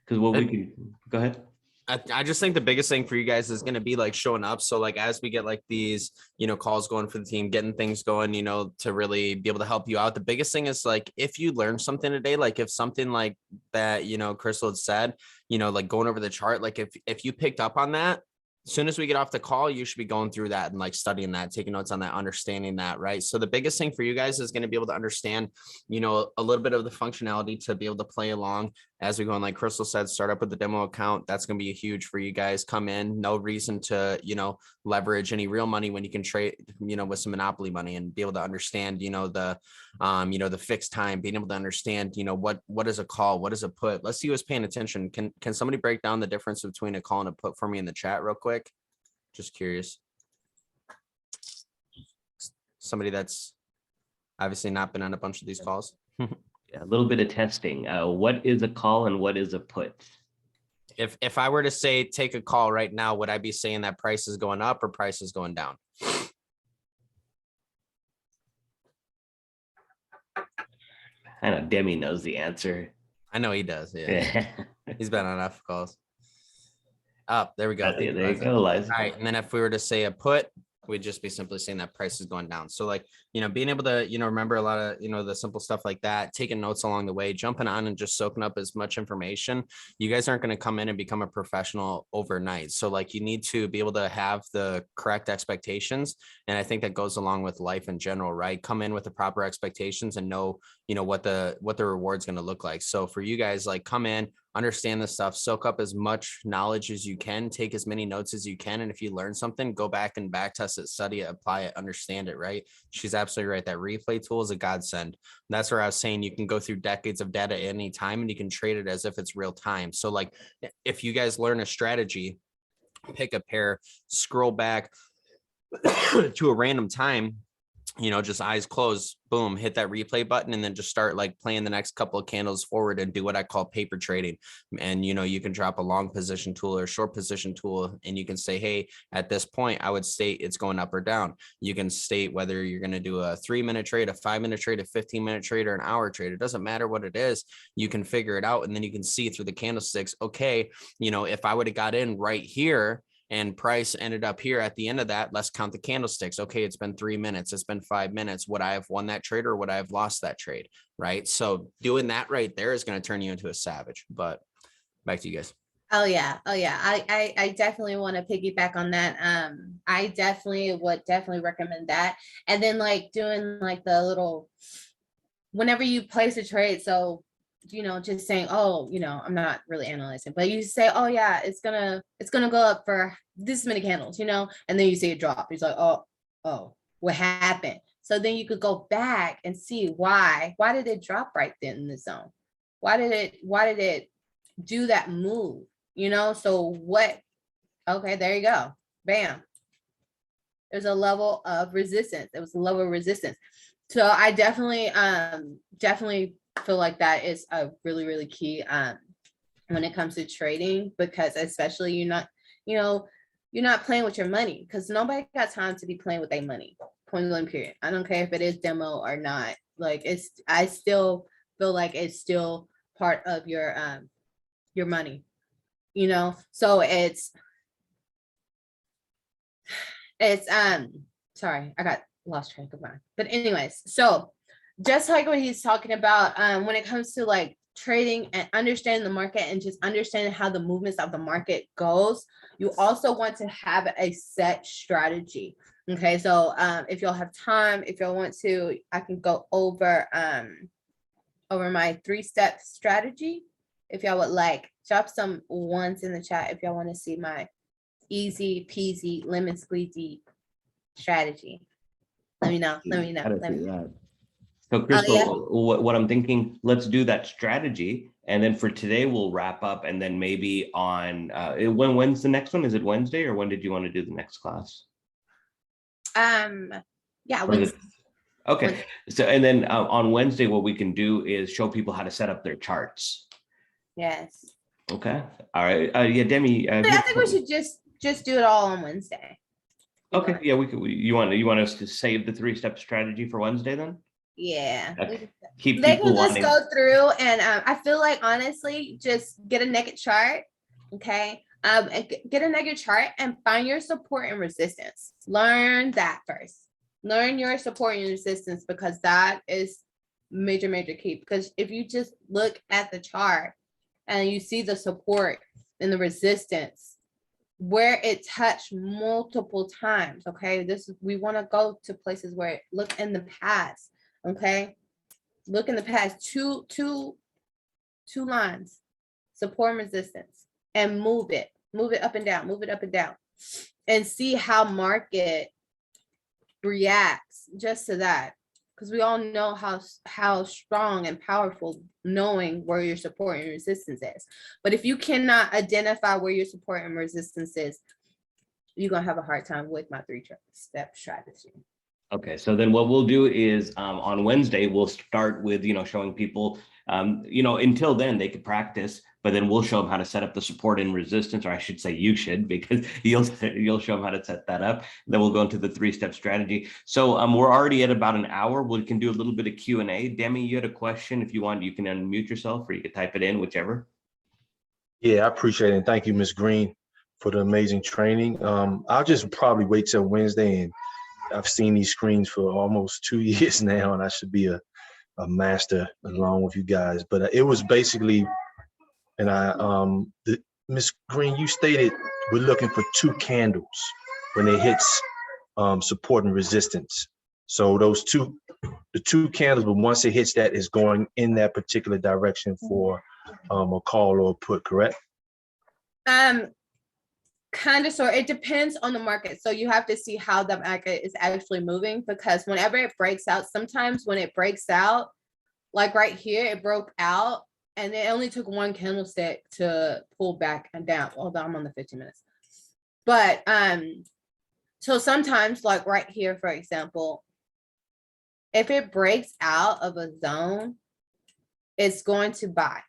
because we can go ahead? I just think the biggest thing for you guys is going to be like showing up. So like, as we get like these, calls going for the team, getting things going, to really be able to help you out. The biggest thing is like, if you learn something today, like if something like that, Crystal had said, like going over the chart, like if you picked up on that, as soon as we get off the call, you should be going through that and like studying that, taking notes on that, understanding that, right? So the biggest thing for you guys is going to be able to understand, a little bit of the functionality to be able to play along as we go. And like Crystal said, start up with the demo account. That's going to be huge for you guys. Come in, no reason to, leverage any real money when you can trade, with some monopoly money, and be able to understand, the fixed time, being able to understand, what is a call, what is a put. Let's see who's paying attention. Can somebody break down the difference between a call and a put for me in the chat real quick? Just curious. Somebody that's obviously not been on a bunch of these calls. Yeah, a little bit of testing. What is a call and what is a put? If I were to say take a call right now, would I be saying that price is going up or price is going down? I know Demi knows the answer. I know he does. Yeah. He's been on enough calls. There we go. There you go, Liza. All right. And then if we were to say a put, we'd just be simply saying that price is going down. So like, being able to, remember a lot of, the simple stuff like that, taking notes along the way, jumping on and just soaking up as much information. You guys aren't going to come in and become a professional overnight. So like, you need to be able to have the correct expectations. And I think that goes along with life in general, right? Come in with the proper expectations and know, what the reward's going to look like. So for you guys, like, come in, understand this stuff, soak up as much knowledge as you can, take as many notes as you can. And if you learn something, go back and back test it, study it, apply it, understand it, right? She's absolutely right. That replay tool is a godsend. That's where I was saying you can go through decades of data at any time and you can trade it as if it's real time. So like, if you guys learn a strategy, pick a pair, scroll back to a random time, just eyes closed, boom, hit that replay button, and then just start like playing the next couple of candles forward and do what I call paper trading. And, you can drop a long position tool or short position tool, and you can say, hey, at this point, I would state it's going up or down. You can state whether you're going to do a 3-minute trade, a 5-minute trade, a 15-minute trade, or an hour trade. It doesn't matter what it is. You can figure it out. And then you can see through the candlesticks, okay, if I would have got in right here, and price ended up here at the end of that, let's count the candlesticks. Okay, it's been 3 minutes. It's been 5 minutes. Would I have won that trade or would I have lost that trade? Right. So doing that right there is going to turn you into a savage. But back to you guys. Oh yeah. I definitely want to piggyback on that. I definitely would recommend that. And then like doing like the little, whenever you place a trade, so just saying, oh, I'm not really analyzing, but you say, oh yeah, it's gonna go up for this many candles, and then you see it drop. It's like, oh, what happened? So then you could go back and see why did it drop right then in the zone? Why did it do that move? So what? Okay, there you go. Bam. There's a level of resistance. It was a level of resistance. So I definitely feel like that is a really, really key when it comes to trading, because especially you're not playing with your money, because nobody got time to be playing with their money. Point blank period. I don't care if it is demo or not. Like I still feel like it's still part of your money. So it's sorry, I got lost track of mine. But anyways, so just like what he's talking about, when it comes to like trading and understanding the market and just understanding how the movements of the market goes, you also want to have a set strategy. Okay, so if y'all have time, if y'all want to, I can go over my 3-step strategy. If y'all would like, drop some ones in the chat if y'all want to see my easy peasy lemon squeezy strategy. Let me know. So Crystal, yeah. what I'm thinking, let's do that strategy. And then for today, we'll wrap up. And then maybe on, when's the next one? Is it Wednesday, or when did you want to do the next class? Yeah, Wednesday. Okay. Wednesday. So, and then on Wednesday, what we can do is show people how to set up their charts. Yes. Okay. All right. Yeah, Demi. I think we should just do it all on Wednesday. Okay. Yeah, we could. You want us to save the 3-step strategy for Wednesday then? Yeah. Okay. They can just go through, and I feel like honestly, just get a naked chart. Okay. Get a naked chart and find your support and resistance. Learn that first. Learn your support and resistance, because that is major key. Because if you just look at the chart and you see the support and the resistance where it touched multiple times, okay, we want to go to places where look in the past. Okay, look in the past, two lines, support and resistance, and move it up and down, and see how market reacts just to that. Because we all know how strong and powerful knowing where your support and resistance is. But if you cannot identify where your support and resistance is, you're gonna have a hard time with my 3-step strategy. Okay, so then what we'll do is on Wednesday, we'll start with, showing people, until then they could practice, but then we'll show them how to set up the support and resistance, or I should say you should, because you'll show them how to set that up. Then we'll go into the 3-step strategy. So we're already at about an hour. We can do a little bit of Q&A. Demi, you had a question. If you want, you can unmute yourself, or you can type it in, whichever. Yeah, I appreciate it. And thank you, Ms. Green, for the amazing training. I'll just probably wait till Wednesday, and I've seen these screens for almost 2 years now, and I should be a master along with you guys. But it was basically, and Ms. Green, you stated we're looking for 2 candles when it hits support and resistance. So the two candles, but once it hits that, is going in that particular direction for a call or a put, correct? Kind of, sort. It depends on the market. So you have to see how the market is actually moving, because whenever it breaks out, sometimes when it breaks out, like right here, it broke out and it only took 1 candlestick to pull back and down. Although I'm on the 15 minutes. But so sometimes, like right here, for example, If it breaks out of a zone, it's going to buy.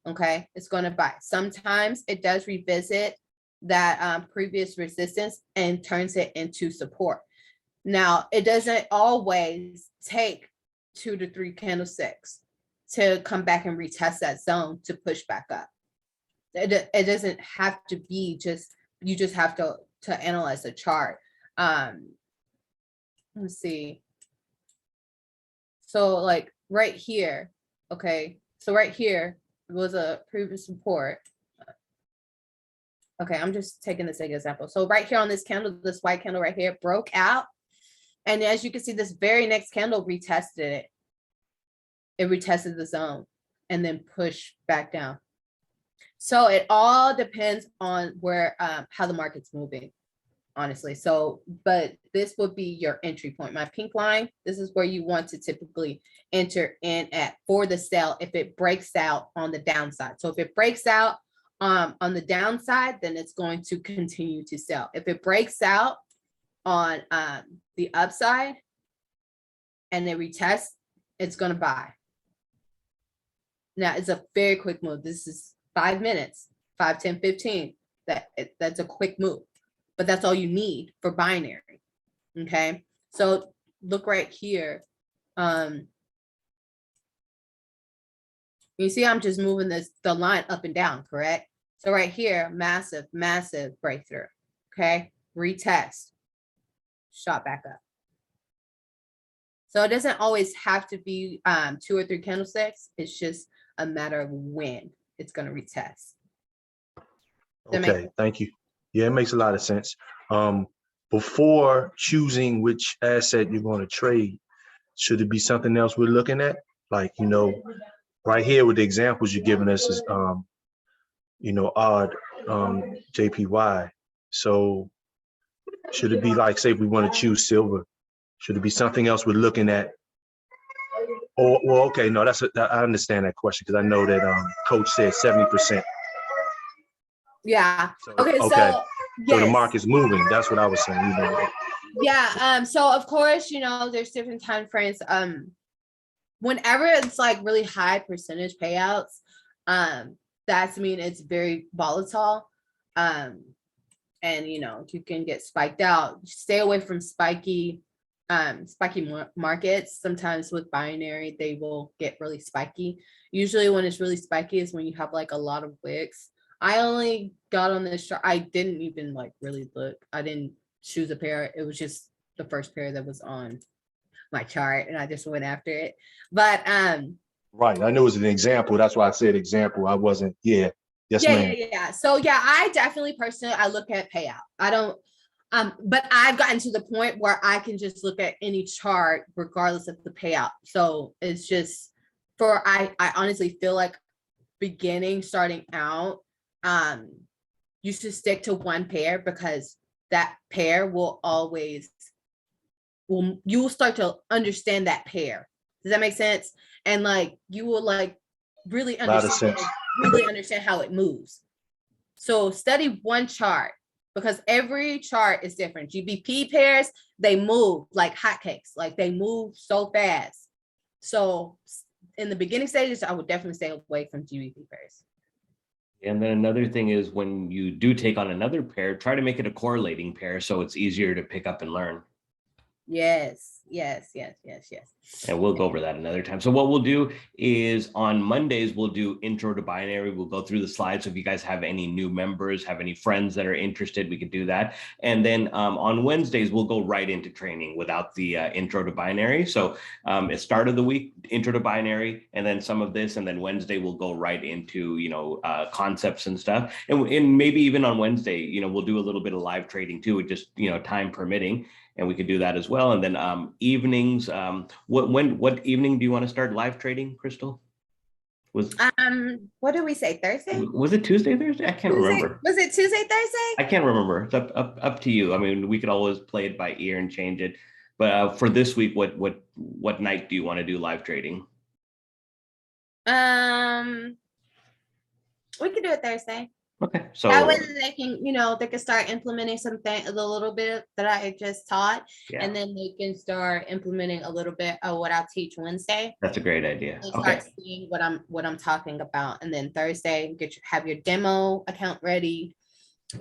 Okay, it's going to buy. Sometimes it does revisit that previous resistance and turns it into support. Now, it doesn't always take 2 to 3 candlesticks to come back and retest that zone to push back up. It doesn't have to be just, you just have to analyze the chart. Let's see. So like right here, okay, so right here was a previous support. Okay, I'm just taking this example. So right here on this candle, this white candle right here broke out. And as you can see, this very next candle retested it. It retested the zone and then pushed back down. So it all depends on where, how the market's moving, honestly. So, but this would be your entry point. My pink line, this is where you want to typically enter in at for the sell if it breaks out on the downside. So if it breaks out on the downside, then it's going to continue to sell. If it breaks out on the upside and it retests, it's going to buy. Now it's a very quick move. This is 5 minutes, 5, 10, 15. That's a quick move, but that's all you need for binary. Okay, so look right here. You see, I'm just moving the line up and down, correct? So right here, massive, massive breakthrough. Okay, retest, shot back up. So it doesn't always have to be 2 or 3 candlesticks. It's just a matter of when it's going to retest. Okay, thank you. Yeah, it makes a lot of sense. Before choosing which asset you're going to trade, should it be something else we're looking at? Like, you know, right here with the examples you're giving us is, you know, odd JPY. So should it be like, say, if we want to choose silver, should it be something else we're looking at? Oh, well, okay, no, I understand that question because I know that Coach said 70%. Yeah. So, okay. So Yes. the market's moving. That's what I was saying. You know. Yeah. So of course, you know, there's different time frames. Whenever it's like really high percentage payouts, that's mean it's very volatile. And you know, you can get spiked out. Stay away from spiky markets. Sometimes with binary, they will get really spiky. Usually when it's really spiky is when you have like a lot of wicks. I only got on this chart. I didn't even like really look. I didn't choose a pair. It was just the first pair that was on my chart and I just went after it. But right. I knew it was an example. That's why I said example. I wasn't, yeah. Yes, ma'am. Yeah. So yeah, I definitely personally I look at payout. I don't but I've gotten to the point where I can just look at any chart regardless of the payout. So it's just for I honestly feel like starting out, you should stick to one pair because that pair will always you will start to understand that pair. Does that make sense? And like you will like really understand how it moves. So study one chart because every chart is different. GBP pairs, they move like hotcakes, like they move so fast. So in the beginning stages, I would definitely stay away from GBP pairs. And then another thing is when you do take on another pair, try to make it a correlating pair so it's easier to pick up and learn. Yes. And we'll go over that another time. So what we'll do is on Mondays, we'll do intro to binary. We'll go through the slides. So if you guys have any new members, have any friends that are interested, we could do that. And then on Wednesdays, we'll go right into training without the intro to binary. So at start of the week, intro to binary, and then some of this, and then Wednesday, we'll go right into, you know, concepts and stuff. And maybe even on Wednesday, you know, we'll do a little bit of live trading too, with just, you know, time permitting. And we could do that as well. And then evenings, what evening do you want to start live trading, Crystal? What did we say? Thursday? Was it Tuesday, Thursday? I can't remember. Was it Tuesday, Thursday? I can't remember. It's up to you. I mean, we could always play it by ear and change it. But for this week, what night do you want to do live trading? We could do it Thursday. Okay. That way So they can, they can start implementing something, the little bit that I just taught, yeah, and then they can start implementing a little bit of what I'll teach Wednesday. that's a great idea. And Okay. start seeing what I'm talking about. And then Thursday, have your demo account ready,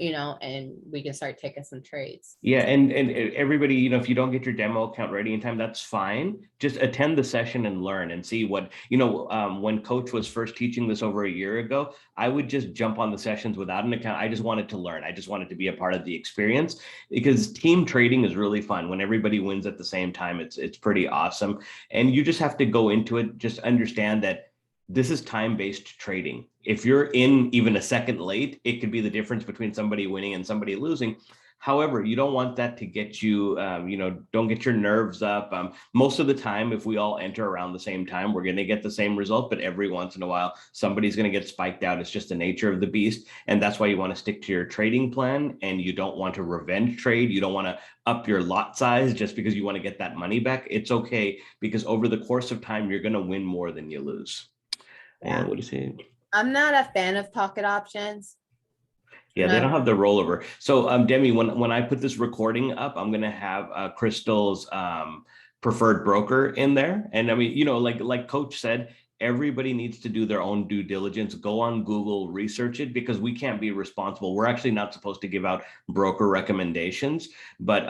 and we can start taking some trades. Yeah, and everybody, if you don't get your demo account ready in time, that's fine. Just attend the session and learn and see what, when Coach was first teaching this over a year ago, I would just jump on the sessions without an account. I just wanted to learn. I just wanted to be a part of the experience, because team trading is really fun. When everybody wins at the same time, it's pretty awesome. And you just have to go into it, just understand that this is time-based trading. If you're in even a second late, it could be the difference between somebody winning and somebody losing. However, you don't want that to get you, don't get your nerves up. Most of the time, if we all enter around the same time, we're going to get the same result. But every once in a while, somebody's going to get spiked out. It's just the nature of the beast. And that's why you want to stick to your trading plan, and you don't want to revenge trade. You don't want to up your lot size just because you want to get that money back. It's okay, because over the course of time, you're going to win more than you lose. Yeah. And what do you say? I'm not a fan of pocket options. Yeah, they don't have the rollover. So Demi, when I put this recording up, I'm gonna have Crystal's preferred broker in there. And I mean, like Coach said, everybody needs to do their own due diligence. Go on Google, research it, because we can't be responsible. We're actually not supposed to give out broker recommendations, but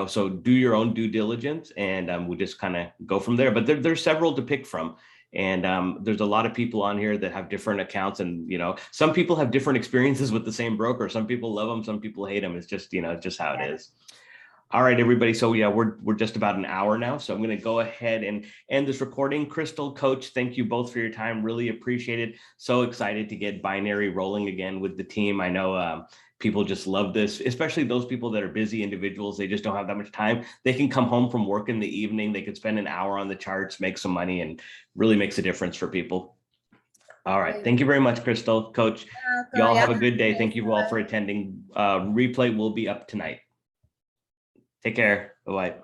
so do your own due diligence, and we'll just kind of go from there. But there's several to pick from. And there's a lot of people on here that have different accounts, and some people have different experiences with the same broker. Some people love them, some people hate them. It's just just how it is. All right, everybody. So yeah, we're just about an hour now. So I'm going to go ahead and end this recording. Crystal, Coach, thank you both for your time. Really appreciate it. So excited to get binary rolling again with the team. I know people just love this, especially those people that are busy individuals. They just don't have that much time. They can come home from work in the evening. They could spend an hour on the charts, make some money, and really makes a difference for people. All right. Thank you very much, Crystal. Coach, y'all have a good day. Thank you all for attending. Replay will be up tonight. Take care. Bye-bye.